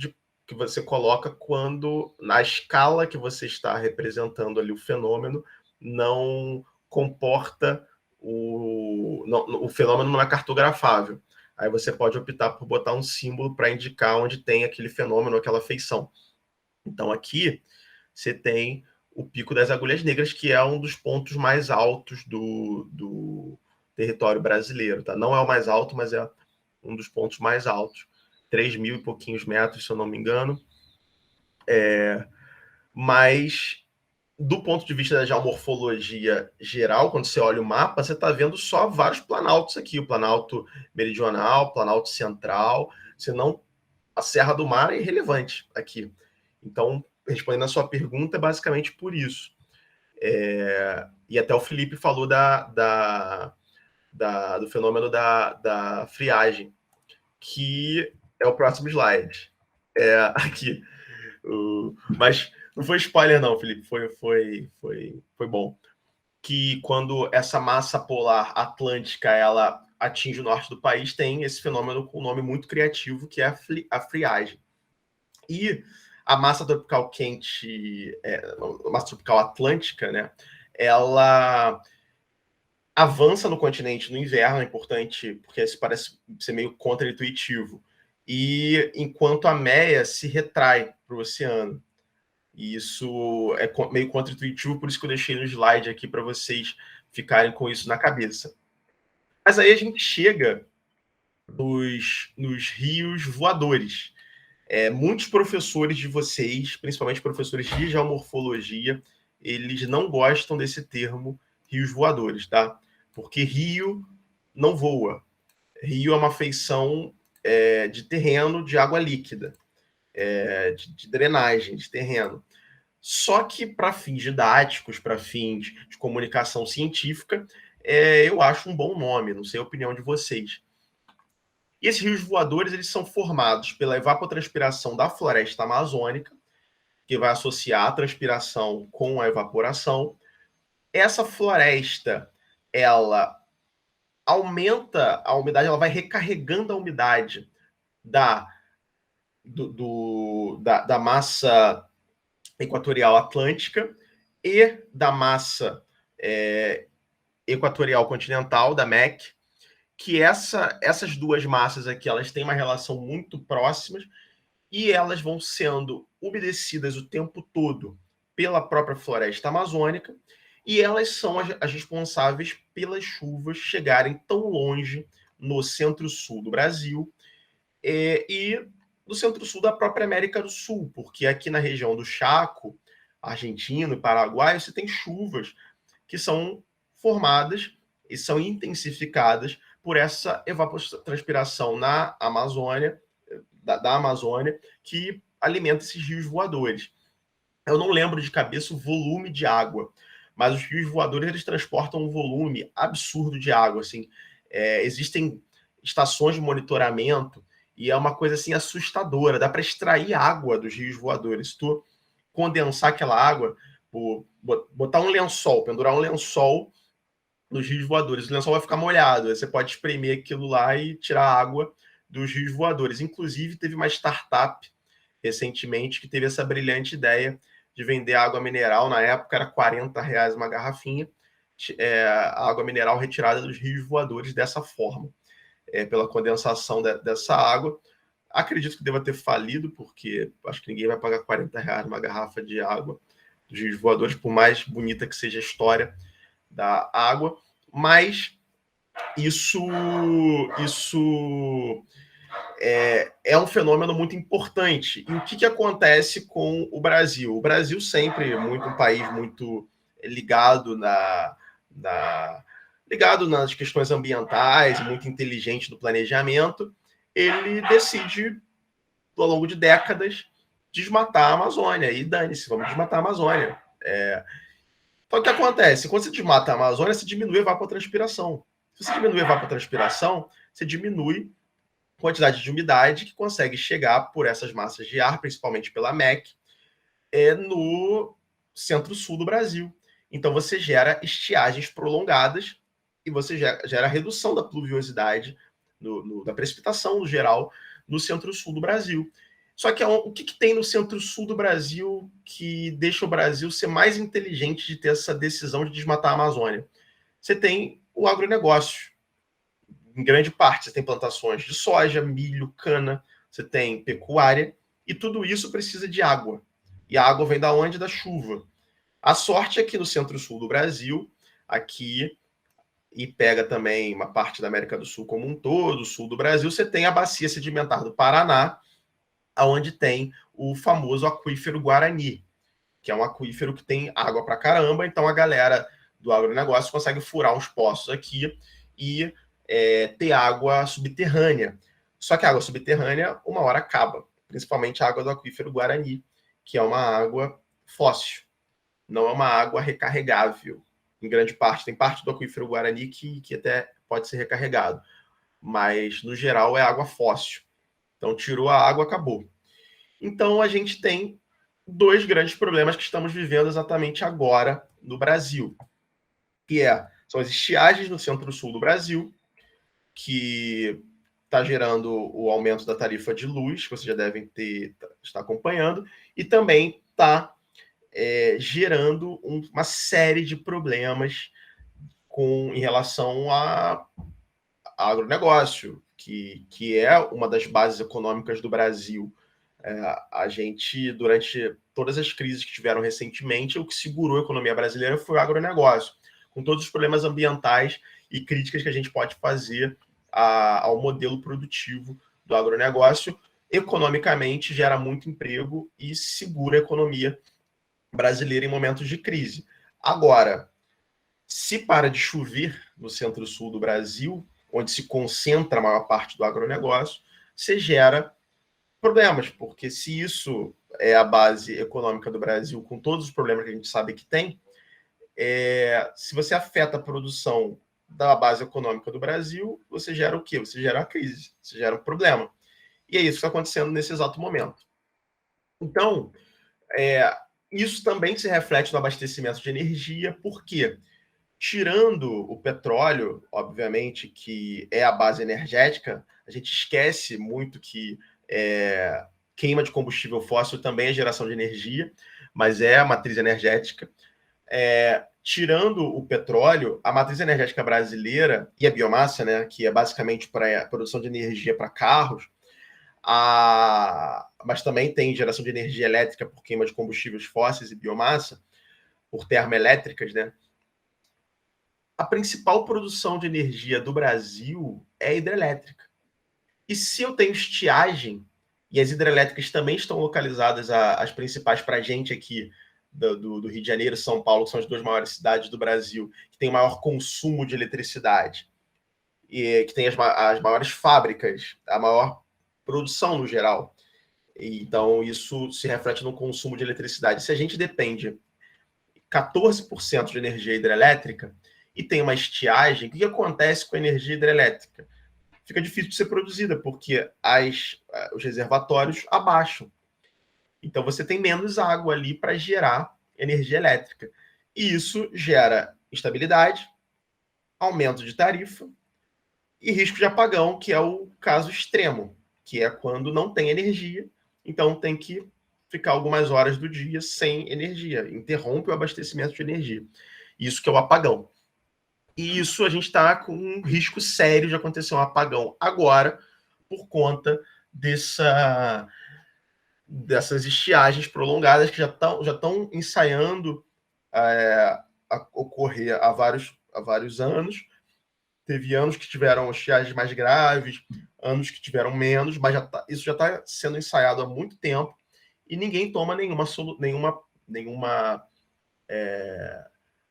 que você coloca quando, na escala que você está representando ali o fenômeno, não comporta o fenômeno não é cartografável. Aí você pode optar por botar um símbolo para indicar onde tem aquele fenômeno, aquela feição. Então aqui você tem o Pico das Agulhas Negras, que é um dos pontos mais altos do território brasileiro. Tá? Não é o mais alto, mas é um dos pontos mais altos. 3.000 e pouquinhos metros, se eu não me engano. Mas, do ponto de vista da geomorfologia geral, quando você olha o mapa, você está vendo só vários planaltos aqui. O Planalto Meridional, o Planalto Central, senão a Serra do Mar é irrelevante aqui. Então, respondendo a sua pergunta, é basicamente por isso. E até o Felipe falou do fenômeno da friagem, que é o próximo slide. Aqui. Mas não foi spoiler, não, Felipe. Foi bom. Que quando essa massa polar atlântica ela atinge o norte do país, tem esse fenômeno com um nome muito criativo, que é a friagem. E a massa tropical quente, a massa tropical atlântica, né, ela avança no continente no inverno, é importante, porque isso parece ser meio contra-intuitivo, e enquanto a meia se retrai para o oceano. E isso é meio contra-intuitivo, por isso que eu deixei no slide aqui para vocês ficarem com isso na cabeça. Mas aí a gente chega nos rios voadores. Muitos professores de vocês, principalmente professores de geomorfologia, eles não gostam desse termo rios voadores, tá? Porque rio não voa. Rio é uma feição de terreno de água líquida, de drenagem de terreno. Só que para fins didáticos, para fins de comunicação científica, eu acho um bom nome, não sei a opinião de vocês. E esses rios voadores eles são formados pela evapotranspiração da floresta amazônica, que vai associar a transpiração com a evaporação. Essa floresta, ela aumenta a umidade, ela vai recarregando a umidade da da massa equatorial atlântica e da massa equatorial continental, da MEC, que essas duas massas aqui, elas têm uma relação muito próximas e elas vão sendo umedecidas o tempo todo pela própria floresta amazônica, e elas são as responsáveis pelas chuvas chegarem tão longe no centro-sul do Brasil e no centro-sul da própria América do Sul, porque aqui na região do Chaco, argentino e paraguaio, você tem chuvas que são formadas e são intensificadas por essa evapotranspiração na Amazônia, da Amazônia, que alimenta esses rios voadores. Eu não lembro de cabeça o volume de água, mas os rios voadores, eles transportam um volume absurdo de água. Assim, existem estações de monitoramento e é uma coisa assim assustadora. Dá para extrair água dos rios voadores. Se tu condensar aquela água, botar um lençol, pendurar um lençol nos rios voadores, o lençol vai ficar molhado. Você pode espremer aquilo lá e tirar a água dos rios voadores. Inclusive, teve uma startup recentemente que teve essa brilhante ideia de vender água mineral. Na época era R$40 uma garrafinha, a água mineral retirada dos rios voadores dessa forma, pela condensação dessa água. Acredito que deva ter falido, porque acho que ninguém vai pagar R$40 uma garrafa de água dos rios voadores, por mais bonita que seja a história da água. Mas isso é um fenômeno muito importante. E o que acontece com o Brasil? O Brasil sempre é um país muito ligado ligado nas questões ambientais, muito inteligente no planejamento. Ele decide, ao longo de décadas, desmatar a Amazônia. E dane-se, vamos desmatar a Amazônia. Então, o que acontece? Quando você desmata a Amazônia, você diminui a evapotranspiração. Se você diminui a evapotranspiração, você diminui a quantidade de umidade que consegue chegar por essas massas de ar, principalmente pela MEC, no centro-sul do Brasil. Então, você gera estiagens prolongadas e você gera redução da pluviosidade, da precipitação no geral, no centro-sul do Brasil. Só que o que tem no centro-sul do Brasil que deixa o Brasil ser mais inteligente de ter essa decisão de desmatar a Amazônia? Você tem o agronegócio. Em grande parte, você tem plantações de soja, milho, cana, você tem pecuária, e tudo isso precisa de água. E a água vem da onde? Da chuva. A sorte é que no centro-sul do Brasil, aqui, e pega também uma parte da América do Sul como um todo, o sul do Brasil, você tem a bacia sedimentar do Paraná, onde tem o famoso aquífero Guarani, que é um aquífero que tem água pra caramba. Então a galera do agronegócio consegue furar uns poços aqui e ter água subterrânea. Só que a água subterrânea, uma hora acaba, principalmente a água do aquífero Guarani, que é uma água fóssil, não é uma água recarregável. Em grande parte, tem parte do aquífero Guarani que até pode ser recarregado, mas no geral é água fóssil. Então, tirou a água, acabou. Então, a gente tem dois grandes problemas que estamos vivendo exatamente agora no Brasil, que são as estiagens no centro-sul do Brasil, que está gerando o aumento da tarifa de luz, que vocês já devem estar acompanhando, e também está gerando uma série de problemas em relação a agronegócio, que é uma das bases econômicas do Brasil. A gente, durante todas as crises que tiveram recentemente, o que segurou a economia brasileira foi o agronegócio, com todos os problemas ambientais e críticas que a gente pode fazer ao modelo produtivo do agronegócio. Economicamente, gera muito emprego e segura a economia brasileira em momentos de crise. Agora, se para de chover no centro-sul do Brasil, onde se concentra a maior parte do agronegócio, você gera problemas, porque se isso é a base econômica do Brasil, com todos os problemas que a gente sabe que tem, se você afeta a produção da base econômica do Brasil, você gera o quê? Você gera a crise, você gera um problema. E é isso que está acontecendo nesse exato momento. Então, isso também se reflete no abastecimento de energia, porque tirando o petróleo, obviamente, que é a base energética, a gente esquece muito que queima de combustível fóssil também é geração de energia, mas é a matriz energética. Tirando o petróleo, a matriz energética brasileira e a biomassa, né, que é basicamente para a produção de energia para carros, mas também tem geração de energia elétrica por queima de combustíveis fósseis e biomassa, por termoelétricas, né? A principal produção de energia do Brasil é a hidrelétrica. E se eu tenho estiagem, e as hidrelétricas também estão localizadas, as principais para a gente aqui, do Rio de Janeiro e São Paulo, que são as duas maiores cidades do Brasil, que tem o maior consumo de eletricidade, e que tem as maiores fábricas, a maior produção no geral. Então, isso se reflete no consumo de eletricidade. Se a gente depende 14% de energia hidrelétrica e tem uma estiagem, o que acontece com a energia hidrelétrica? Fica difícil de ser produzida, porque os reservatórios abaixam. Então, você tem menos água ali para gerar energia elétrica. E isso gera instabilidade, aumento de tarifa e risco de apagão, que é o caso extremo, que é quando não tem energia, então tem que ficar algumas horas do dia sem energia, interrompe o abastecimento de energia. Isso que é o apagão. E isso a gente está com um risco sério de acontecer um apagão agora, por conta dessas estiagens prolongadas que já estão ensaiando a ocorrer há vários anos. Teve anos que tiveram estiagens mais graves, anos que tiveram menos, mas isso já está sendo ensaiado há muito tempo e ninguém toma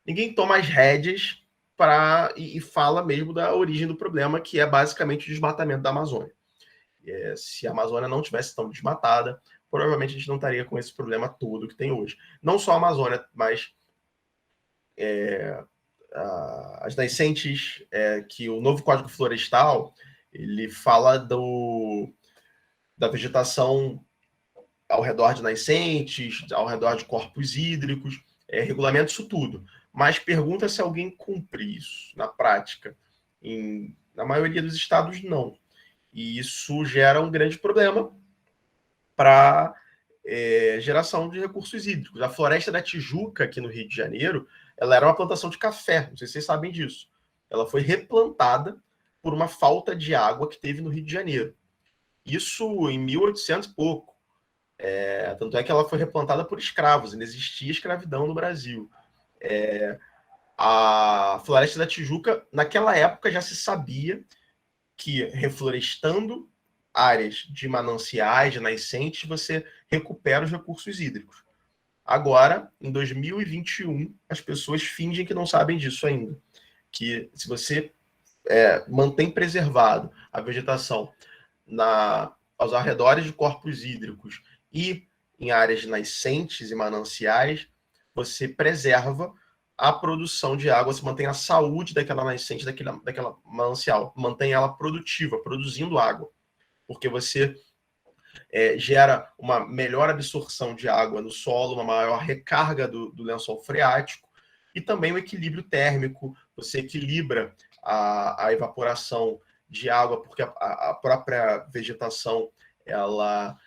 ninguém toma as rédeas e fala mesmo da origem do problema, que é basicamente o desmatamento da Amazônia. Se a Amazônia não tivesse tão desmatada, provavelmente a gente não estaria com esse problema todo que tem hoje. Não só a Amazônia, mas as nascentes, que o novo Código Florestal, ele fala da vegetação ao redor de nascentes, ao redor de corpos hídricos, regulamenta isso tudo. Mas pergunta se alguém cumpre isso na prática. Na maioria dos estados, não. E isso gera um grande problema para geração de recursos hídricos. A Floresta da Tijuca, aqui no Rio de Janeiro, ela era uma plantação de café, não sei se vocês sabem disso. Ela foi replantada por uma falta de água que teve no Rio de Janeiro. Isso em 1800 e pouco. Tanto é que ela foi replantada por escravos, ainda existia escravidão no Brasil. A Floresta da Tijuca, naquela época, já se sabia que reflorestando áreas de mananciais, de nascentes, você recupera os recursos hídricos. Agora, em 2021, as pessoas fingem que não sabem disso ainda. Que se você mantém preservado a vegetação aos arredores de corpos hídricos e em áreas de nascentes e mananciais, você preserva a produção de água, você mantém a saúde daquela nascente, daquela manancial, mantém ela produtiva, produzindo água, porque você gera uma melhor absorção de água no solo, uma maior recarga do lençol freático e também o equilíbrio térmico, você equilibra a evaporação de água, porque a própria vegetação ela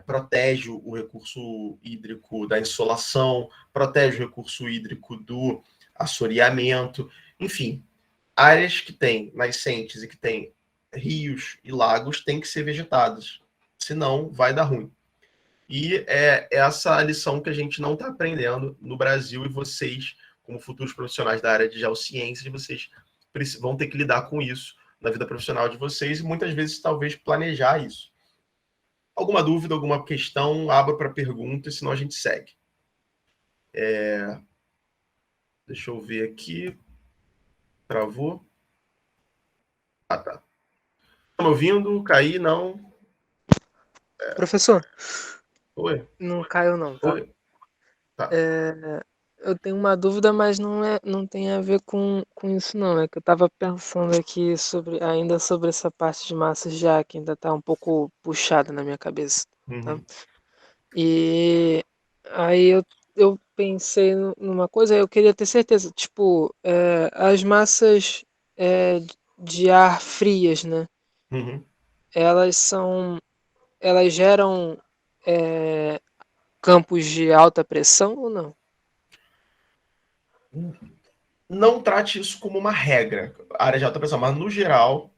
protege o recurso hídrico da insolação, protege o recurso hídrico do assoreamento, enfim, áreas que têm nascentes e que têm rios e lagos têm que ser vegetadas, senão vai dar ruim. E é essa a lição que a gente não está aprendendo no Brasil, e vocês, como futuros profissionais da área de geociências, vocês vão ter que lidar com isso na vida profissional de vocês e muitas vezes talvez planejar isso. Alguma dúvida, alguma questão, abra para pergunta, senão a gente segue. Deixa eu ver aqui. Travou? Ah, tá. Estão me ouvindo? Caí? Não? Professor, Oi? não caiu não, tá? Oi? Tá. Eu tenho uma dúvida, mas não tem a ver com isso não. É que eu estava pensando aqui ainda sobre essa parte de massas de ar, que ainda está um pouco puxada na minha cabeça. Tá? Uhum. E aí eu pensei numa coisa, eu queria ter certeza, tipo, as massas de ar frias, né? Uhum. Elas são elas geram campos de alta pressão ou não? Não trate isso como uma regra, área de alta pressão, mas no geral,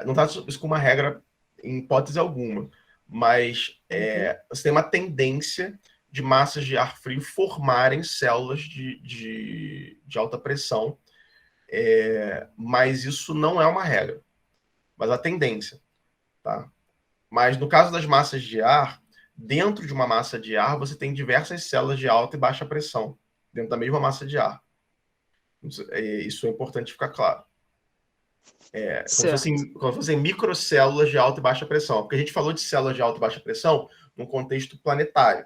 não trate isso como uma regra em hipótese alguma. Mas você tem uma tendência de massas de ar frio formarem células de alta pressão, mas isso não é uma regra, mas a tendência, tá? Mas no caso das massas de ar, dentro de uma massa de ar, você tem diversas células de alta e baixa pressão, dentro da mesma massa de ar. Isso é importante ficar claro. Certo. Como se fossem microcélulas de alta e baixa pressão. Porque a gente falou de células de alta e baixa pressão num contexto planetário.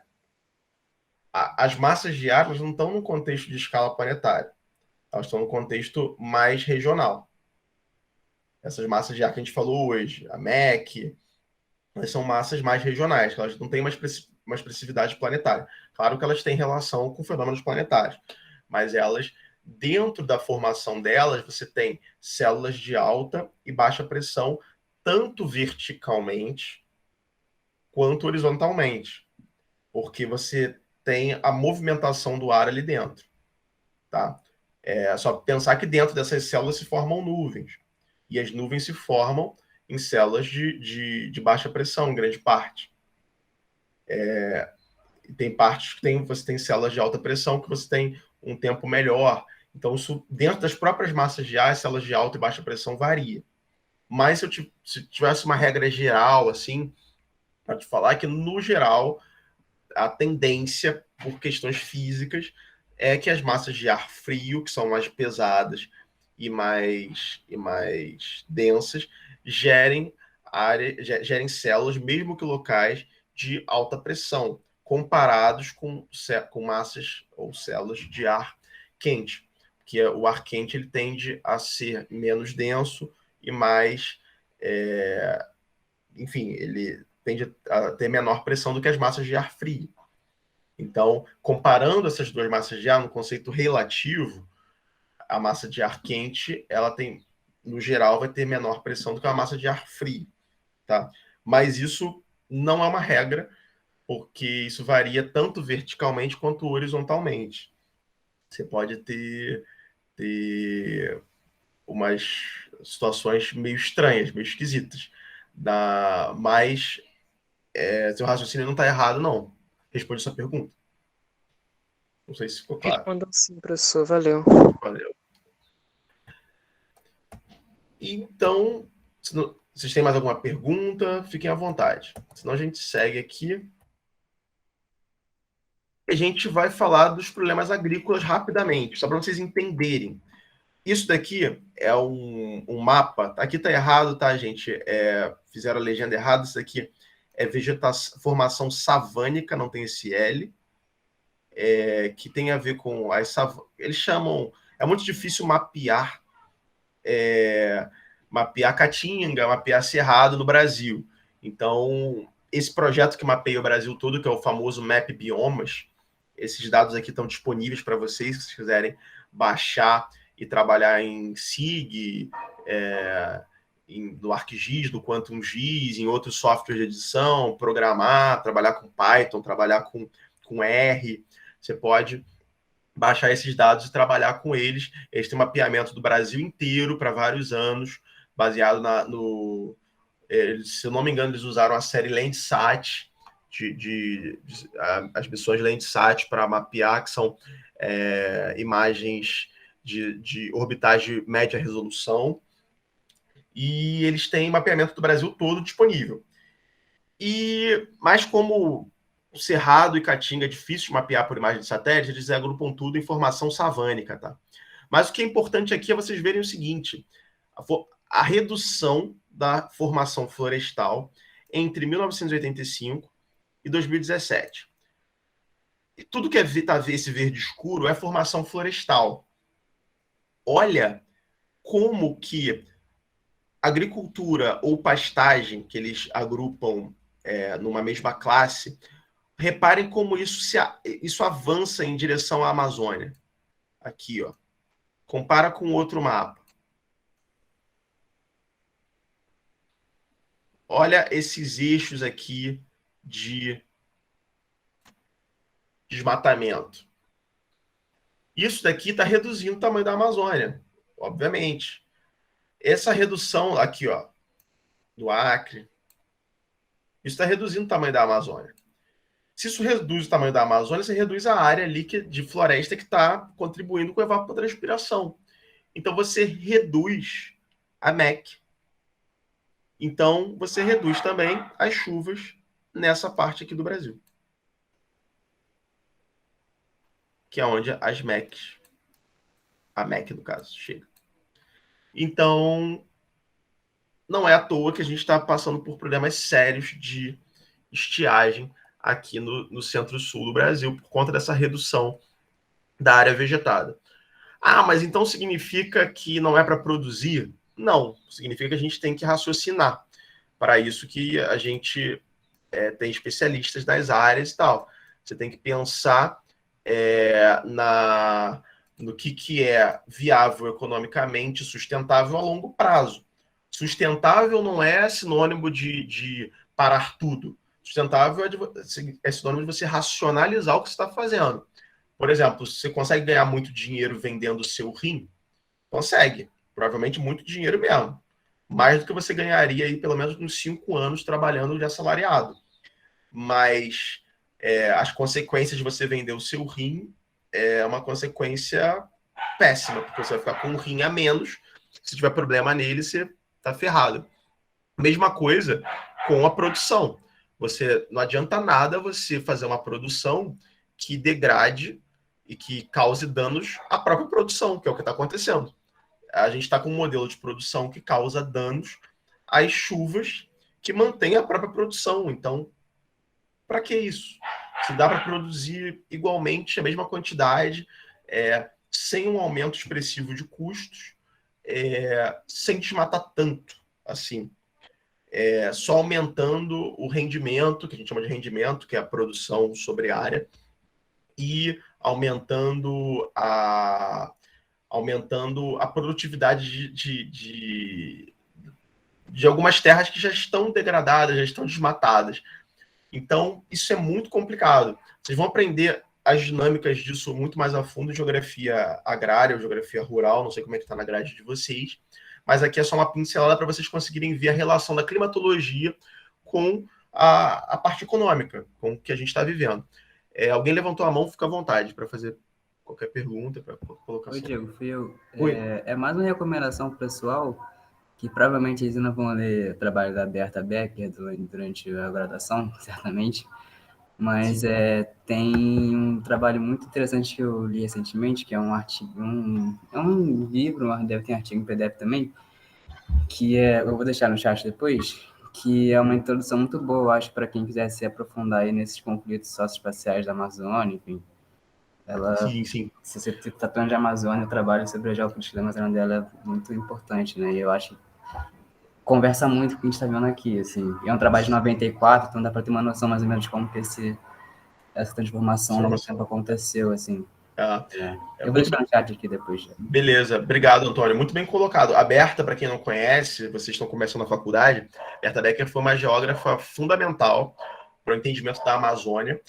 As massas de ar elas não estão no contexto de escala planetária. Elas estão no contexto mais regional. Essas massas de ar que a gente falou hoje, a MEC, elas são massas mais regionais, elas não têm uma expressividade planetária. Claro que elas têm relação com fenômenos planetários, mas elas, dentro da formação delas, você tem células de alta e baixa pressão, tanto verticalmente quanto horizontalmente, porque você tem a movimentação do ar ali dentro, tá? É só pensar que dentro dessas células se formam nuvens, e as nuvens se formam em células de baixa pressão, em grande parte. Tem partes que você tem células de alta pressão que você tem um tempo melhor. Então, isso, dentro das próprias massas de ar, as células de alta e baixa pressão varia. Mas se tivesse uma regra geral, assim, para te falar que, no geral, a tendência, por questões físicas, é que as massas de ar frio, que são mais pesadas e mais densas, gerem células, mesmo que locais, de alta pressão, comparados com massas ou células de ar quente, porque o ar quente ele tende a ser menos denso e mais, enfim, ele tende a ter menor pressão do que as massas de ar frio. Então, comparando essas duas massas de ar no conceito relativo, a massa de ar quente, ela tem, no geral, vai ter menor pressão do que a massa de ar frio, tá? Mas isso não é uma regra, porque isso varia tanto verticalmente quanto horizontalmente. Você pode ter umas situações meio estranhas, meio esquisitas. Mas seu raciocínio não está errado, não. Responde sua pergunta. Não sei se ficou claro. Respondam sim, professor. Valeu. Valeu. Então, vocês têm mais alguma pergunta? Fiquem à vontade. Senão a gente segue aqui. A gente vai falar dos problemas agrícolas rapidamente, só para vocês entenderem. Isso daqui é um mapa. Aqui está errado, tá, gente? Fizeram a legenda errada. Isso aqui é formação savânica, não tem esse L, que tem a ver com eles chamam. É muito difícil mapear Caatinga, mapear Cerrado no Brasil. Então, esse projeto que mapeia o Brasil todo, que é o famoso Map Biomas, esses dados aqui estão disponíveis para vocês, se vocês quiserem baixar e trabalhar em SIG, no ArcGIS, no QuantumGIS, em outros softwares de edição, programar, trabalhar com Python, trabalhar com R. Você pode baixar esses dados e trabalhar com eles. Eles têm um mapeamento do Brasil inteiro para vários anos, baseado se eu não me engano, eles usaram a série Landsat, as missões Landsat para mapear, que são imagens de orbitais de média resolução, e eles têm mapeamento do Brasil todo disponível. Mas como o Cerrado e Caatinga é difícil de mapear por imagem de satélite, eles agrupam tudo em formação savânica, tá? Mas o que é importante aqui é vocês verem o seguinte: a redução da formação florestal entre 1985 e 2017. E tudo que esse verde escuro é formação florestal. Olha como que agricultura ou pastagem, que eles agrupam numa mesma classe, reparem como isso avança em direção à Amazônia. Aqui, ó. Compara com outro mapa. olha esses eixos aqui de desmatamento. Isso daqui está reduzindo o tamanho da Amazônia, obviamente. Essa redução aqui, ó, do Acre, isso está reduzindo o tamanho da Amazônia. Se isso reduz o tamanho da Amazônia, você reduz a área ali de floresta que está contribuindo com a evapotranspiração. Então, você reduz a MEC. Então, você reduz também as chuvas nessa parte aqui do Brasil. Que é onde as MECs, a MEC, no caso, chega. Então, não é à toa que a gente está passando por problemas sérios de estiagem aqui no centro-sul do Brasil, por conta dessa redução da área vegetada. Ah, mas então significa que não é para produzir? Não, significa que a gente tem que raciocinar. Para isso que a gente tem especialistas nas áreas e tal. Você tem que pensar no que é viável economicamente, sustentável a longo prazo. Sustentável não é sinônimo de parar tudo. Sustentável é sinônimo de você racionalizar o que você está fazendo. Por exemplo, você consegue ganhar muito dinheiro vendendo o seu rim? Consegue. Provavelmente muito dinheiro mesmo. Mais do que você ganharia aí pelo menos uns 5 anos trabalhando de assalariado. Mas as consequências de você vender o seu rim é uma consequência péssima, porque você vai ficar com um rim a menos. Se tiver problema nele, você está ferrado. Mesma coisa com a produção. Não adianta nada você fazer uma produção que degrade e que cause danos à própria produção, que é o que está acontecendo. A gente está com um modelo de produção que causa danos às chuvas que mantém a própria produção. Então, para que isso? Se dá para produzir igualmente a mesma quantidade, sem um aumento expressivo de custos, sem desmatar tanto, assim. Só aumentando o rendimento, que a gente chama de rendimento, que é a produção sobre área, e aumentando a produtividade de algumas terras que já estão degradadas, já estão desmatadas. Então, isso é muito complicado. Vocês vão aprender as dinâmicas disso muito mais a fundo em geografia agrária, ou geografia rural, não sei como é que está na grade de vocês, mas aqui é só uma pincelada para vocês conseguirem ver a relação da climatologia com a parte econômica, com o que a gente está vivendo. Alguém levantou a mão, fica à vontade para fazer qualquer pergunta, para colocar. Oi, Diego, fui eu. Oi. É mais uma recomendação pessoal, que provavelmente eles não vão ler o trabalho da Berta Becker durante a graduação, certamente, mas tem um trabalho muito interessante que eu li recentemente, que é um artigo, é um livro, mas deve ter artigo em PDF também, que eu vou deixar no chat depois, que é uma introdução muito boa, eu acho, para quem quiser se aprofundar aí nesses conflitos socioespaciais da Amazônia, enfim. Sim. Se você está tratando de Amazônia, o trabalho sobre a geopolítica da Amazônia dela é muito importante, né? E eu acho que conversa muito com o que a gente está vendo aqui, assim. É um trabalho de 94, então dá para ter uma noção mais ou menos de como que essa transformação ao longo do tempo aconteceu, assim. Eu vou deixar no chat aqui depois. Beleza, obrigado, Antônio. Muito bem colocado. A Berta, para quem não conhece, vocês estão começando a faculdade, Berta Becker foi uma geógrafa fundamental para o entendimento da Amazônia.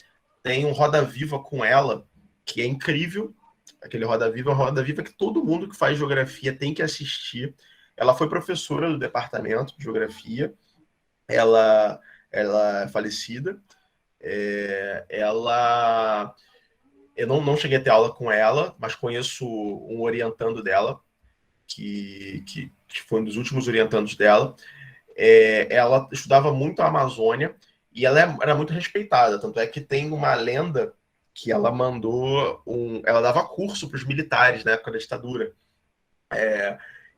Tem um Roda Viva com ela, que é incrível. Aquele Roda Viva é um Roda Viva que todo mundo que faz geografia tem que assistir. Ela foi professora do departamento de geografia. Ela é falecida. Eu não cheguei a ter aula com ela, mas conheço um orientando dela, que foi um dos últimos orientandos dela. Ela estudava muito a Amazônia e ela era muito respeitada. Tanto é que tem uma lenda que ela mandou ela dava curso para os militares na época da ditadura.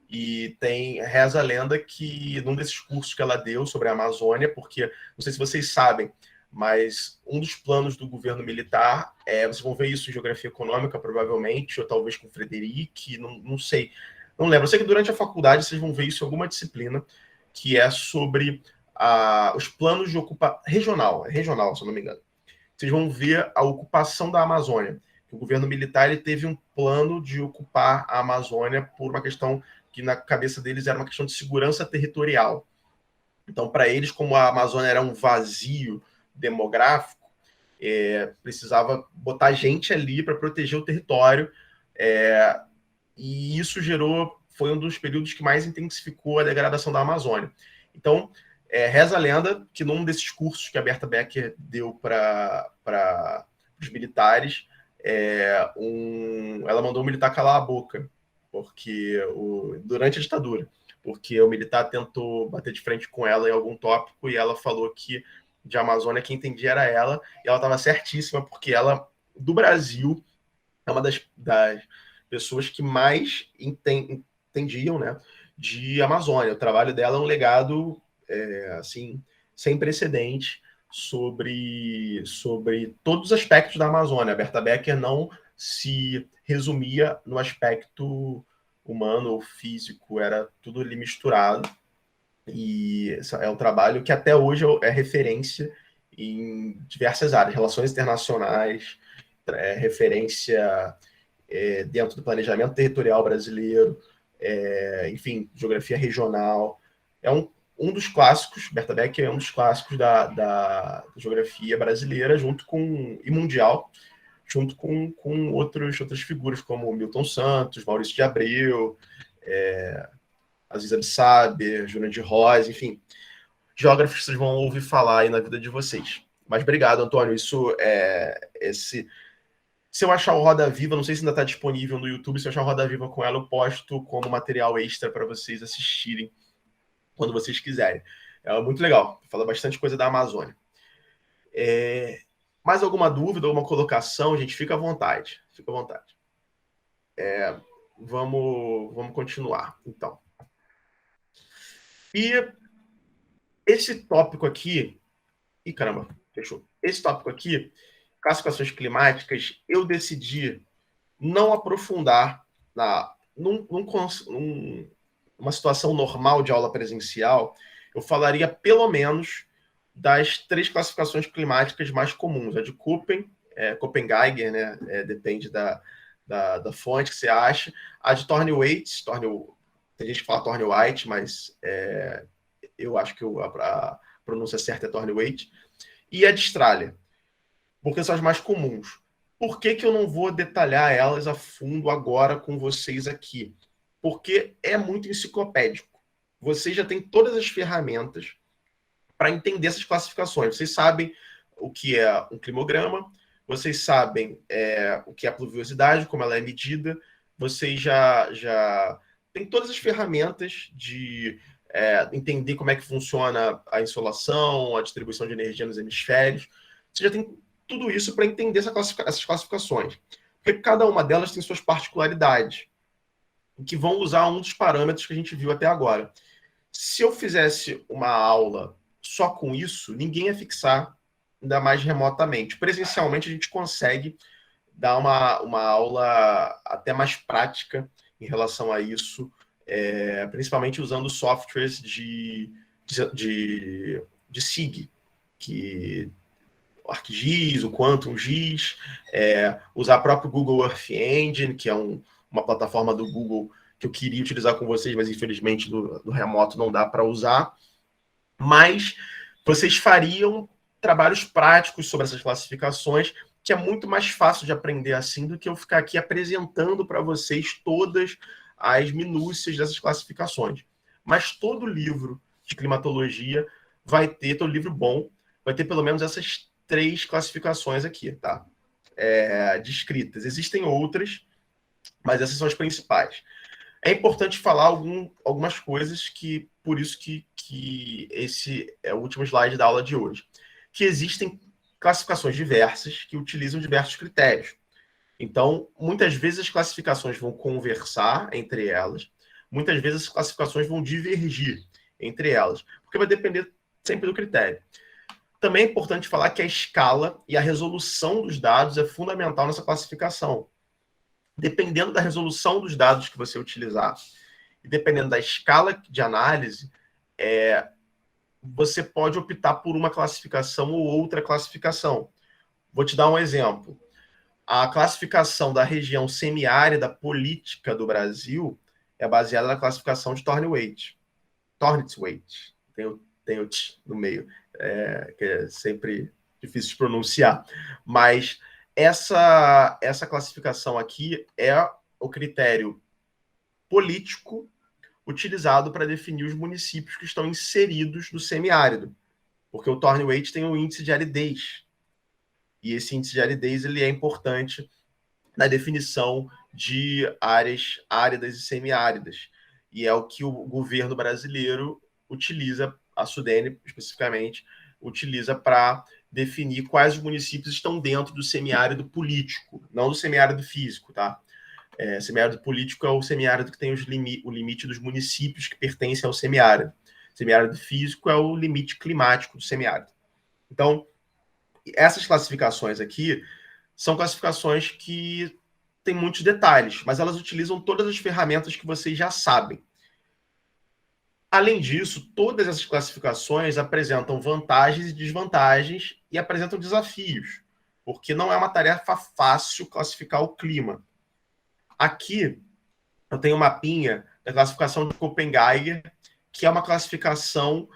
E reza a lenda que num desses cursos que ela deu sobre a Amazônia, porque não sei se vocês sabem, mas um dos planos do governo militar vocês vão ver isso em geografia econômica, provavelmente, ou talvez com o Frederic, não sei, não lembro. Eu sei que durante a faculdade vocês vão ver isso em alguma disciplina, que é sobre os planos de ocupação regional, se eu não me engano. Vocês vão ver a ocupação da Amazônia. O governo militar ele teve um plano de ocupar a Amazônia por uma questão que na cabeça deles era uma questão de segurança territorial. Então, para eles, como a Amazônia era um vazio demográfico, precisava botar gente ali para proteger o território, e isso foi um dos períodos que mais intensificou a degradação da Amazônia. Então, reza a lenda que num desses cursos que a Berta Becker deu para os militares, ela mandou o militar calar a boca, porque durante a ditadura, porque o militar tentou bater de frente com ela em algum tópico e ela falou que de Amazônia quem entendia era ela, e ela estava certíssima, porque ela, do Brasil, é uma das pessoas que mais entendiam, né, de Amazônia. O trabalho dela é um legado assim, sem precedente sobre todos os aspectos da Amazônia. A Berta Becker não se resumia no aspecto humano ou físico, era tudo ali misturado. E é um trabalho que até hoje é referência em diversas áreas, relações internacionais, referência dentro do planejamento territorial brasileiro, enfim, geografia regional. É um dos clássicos, Berta Becker é um dos clássicos da geografia brasileira, e mundial, junto com outras figuras como Milton Santos, Maurício de Abreu, Aziza Absaber, Júnior de Rosa, enfim, geógrafos que vocês vão ouvir falar aí na vida de vocês. Mas obrigado, Antônio. Se eu achar o Roda Viva, não sei se ainda está disponível no YouTube, se eu achar o Roda Viva com ela, eu posto como material extra para vocês assistirem quando vocês quiserem. É muito legal, fala bastante coisa da Amazônia. Mais alguma dúvida, alguma colocação, gente? Fica à vontade. Fica à vontade. Vamos continuar, então. E esse tópico aqui... Ih, caramba, fechou. Esse tópico aqui, classificações climáticas, eu decidi não aprofundar numa situação normal de aula presencial. Eu falaria pelo menos das 3 classificações climáticas mais comuns. A de Köppen-Geiger, né? Depende da fonte que você acha. A de Thorne-Waite, tem gente que fala Thorne-White, mas eu acho que a pronúncia certa é Thorne-Waite. E a de Strahler, porque são as mais comuns. Por que eu não vou detalhar elas a fundo agora com vocês aqui? Porque é muito enciclopédico. Vocês já têm todas as ferramentas para entender essas classificações. Vocês sabem o que é um climograma, vocês sabem o que é a pluviosidade, como ela é medida, vocês já têm todas as ferramentas de entender como é que funciona a insolação, a distribuição de energia nos hemisférios. Você já tem tudo isso para entender essas classificações. Porque cada uma delas tem suas particularidades, que vão usar um dos parâmetros que a gente viu até agora. Se eu fizesse uma aula só com isso, ninguém ia fixar, ainda mais remotamente. Presencialmente, a gente consegue dar uma aula até mais prática em relação a isso, principalmente usando softwares de SIG, que o ArcGIS, o QuantumGIS, usar o próprio Google Earth Engine, que é uma plataforma do Google que eu queria utilizar com vocês, mas infelizmente do remoto não dá para usar. Mas vocês fariam trabalhos práticos sobre essas classificações, que é muito mais fácil de aprender assim do que eu ficar aqui apresentando para vocês todas as minúcias dessas classificações. Mas todo livro de climatologia todo livro bom, vai ter pelo menos essas 3 classificações aqui, tá? Descritas. Existem outras, mas essas são as principais. É importante falar algumas coisas por isso que esse é o último slide da aula de hoje. Que existem classificações diversas que utilizam diversos critérios. Então, muitas vezes as classificações vão conversar entre elas, muitas vezes as classificações vão divergir entre elas, porque vai depender sempre do critério. Também é importante falar que a escala e a resolução dos dados é fundamental nessa classificação. Dependendo da resolução dos dados que você utilizar e dependendo da escala de análise, você pode optar por uma classificação ou outra classificação. Vou te dar um exemplo. A classificação da região semiárida política do Brasil é baseada na classificação de Thorne-Waite. tem o t no meio, que é sempre difícil de pronunciar. Mas essa classificação aqui é o critério político utilizado para definir os municípios que estão inseridos no semiárido, porque o Thorne Weight tem um índice de aridez, e esse índice de aridez ele é importante na definição de áreas áridas e semiáridas, e é o que o governo brasileiro utiliza, a SUDENE especificamente, utiliza para definir quais os municípios estão dentro do semiárido político, não do semiárido físico, tá? Semiárido político é o semiárido que tem o limite dos municípios que pertencem ao semiárido. Semiárido físico é o limite climático do semiárido. Então, essas classificações aqui são classificações que têm muitos detalhes, mas elas utilizam todas as ferramentas que vocês já sabem. Além disso, todas essas classificações apresentam vantagens e desvantagens e apresentam desafios, porque não é uma tarefa fácil classificar o clima. Aqui, eu tenho um mapinha da classificação de Köppen-Geiger, que é uma classificação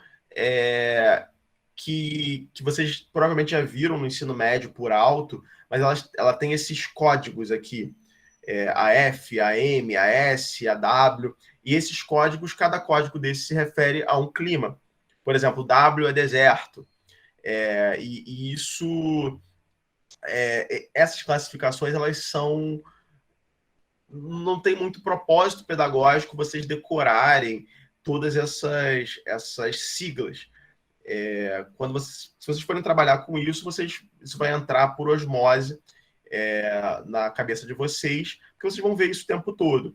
que vocês provavelmente já viram no ensino médio por alto, mas ela tem esses códigos aqui, a F, a M, a S, a W, e esses códigos, cada código desse se refere a um clima. Por exemplo, W é deserto. E isso... essas classificações, elas são... não tem muito propósito pedagógico vocês decorarem todas essas siglas. Se vocês forem trabalhar com isso, isso vai entrar por osmose na cabeça de vocês, porque vocês vão ver isso o tempo todo,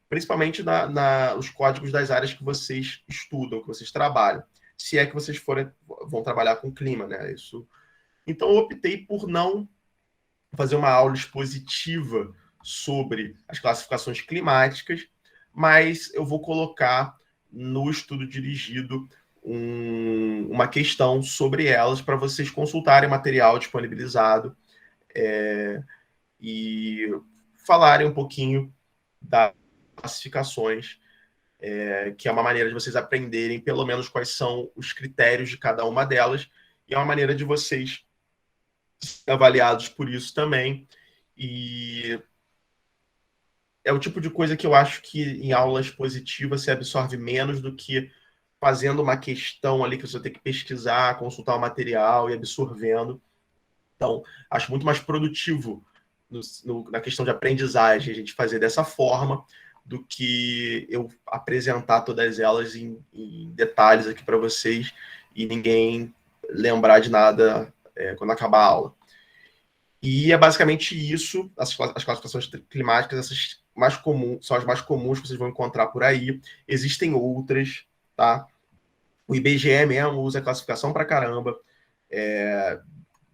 principalmente nos códigos das áreas que vocês estudam, que vocês trabalham, se é que vocês vão trabalhar com clima, né? Então, eu optei por não fazer uma aula expositiva sobre as classificações climáticas, mas eu vou colocar no estudo dirigido uma questão sobre elas para vocês consultarem o material disponibilizado e falarem um pouquinho das classificações, que é uma maneira de vocês aprenderem pelo menos quais são os critérios de cada uma delas, e é uma maneira de vocês serem avaliados por isso também. E é o tipo de coisa que eu acho que em aula expositiva se absorve menos do que fazendo uma questão ali que você tem que pesquisar, consultar o material e absorvendo. Então, acho muito mais produtivo na questão de aprendizagem a gente fazer dessa forma do que eu apresentar todas elas em detalhes aqui para vocês e ninguém lembrar de nada quando acabar a aula. E é basicamente isso, as classificações climáticas, essas mais comuns, são as mais comuns que vocês vão encontrar por aí. Existem outras, tá? O IBGE mesmo usa classificação pra caramba,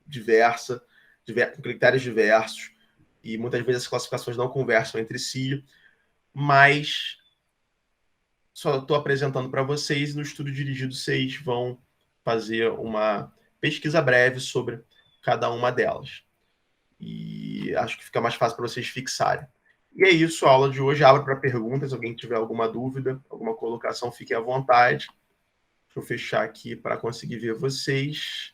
diversa, com critérios diversos, e muitas vezes as classificações não conversam entre si, mas só estou apresentando para vocês, no estudo dirigido vocês vão fazer uma pesquisa breve sobre cada uma delas. E acho que fica mais fácil para vocês fixarem. E é isso, a aula de hoje abre para perguntas. Se alguém tiver alguma dúvida, alguma colocação, fiquem à vontade. Deixa eu fechar aqui para conseguir ver vocês.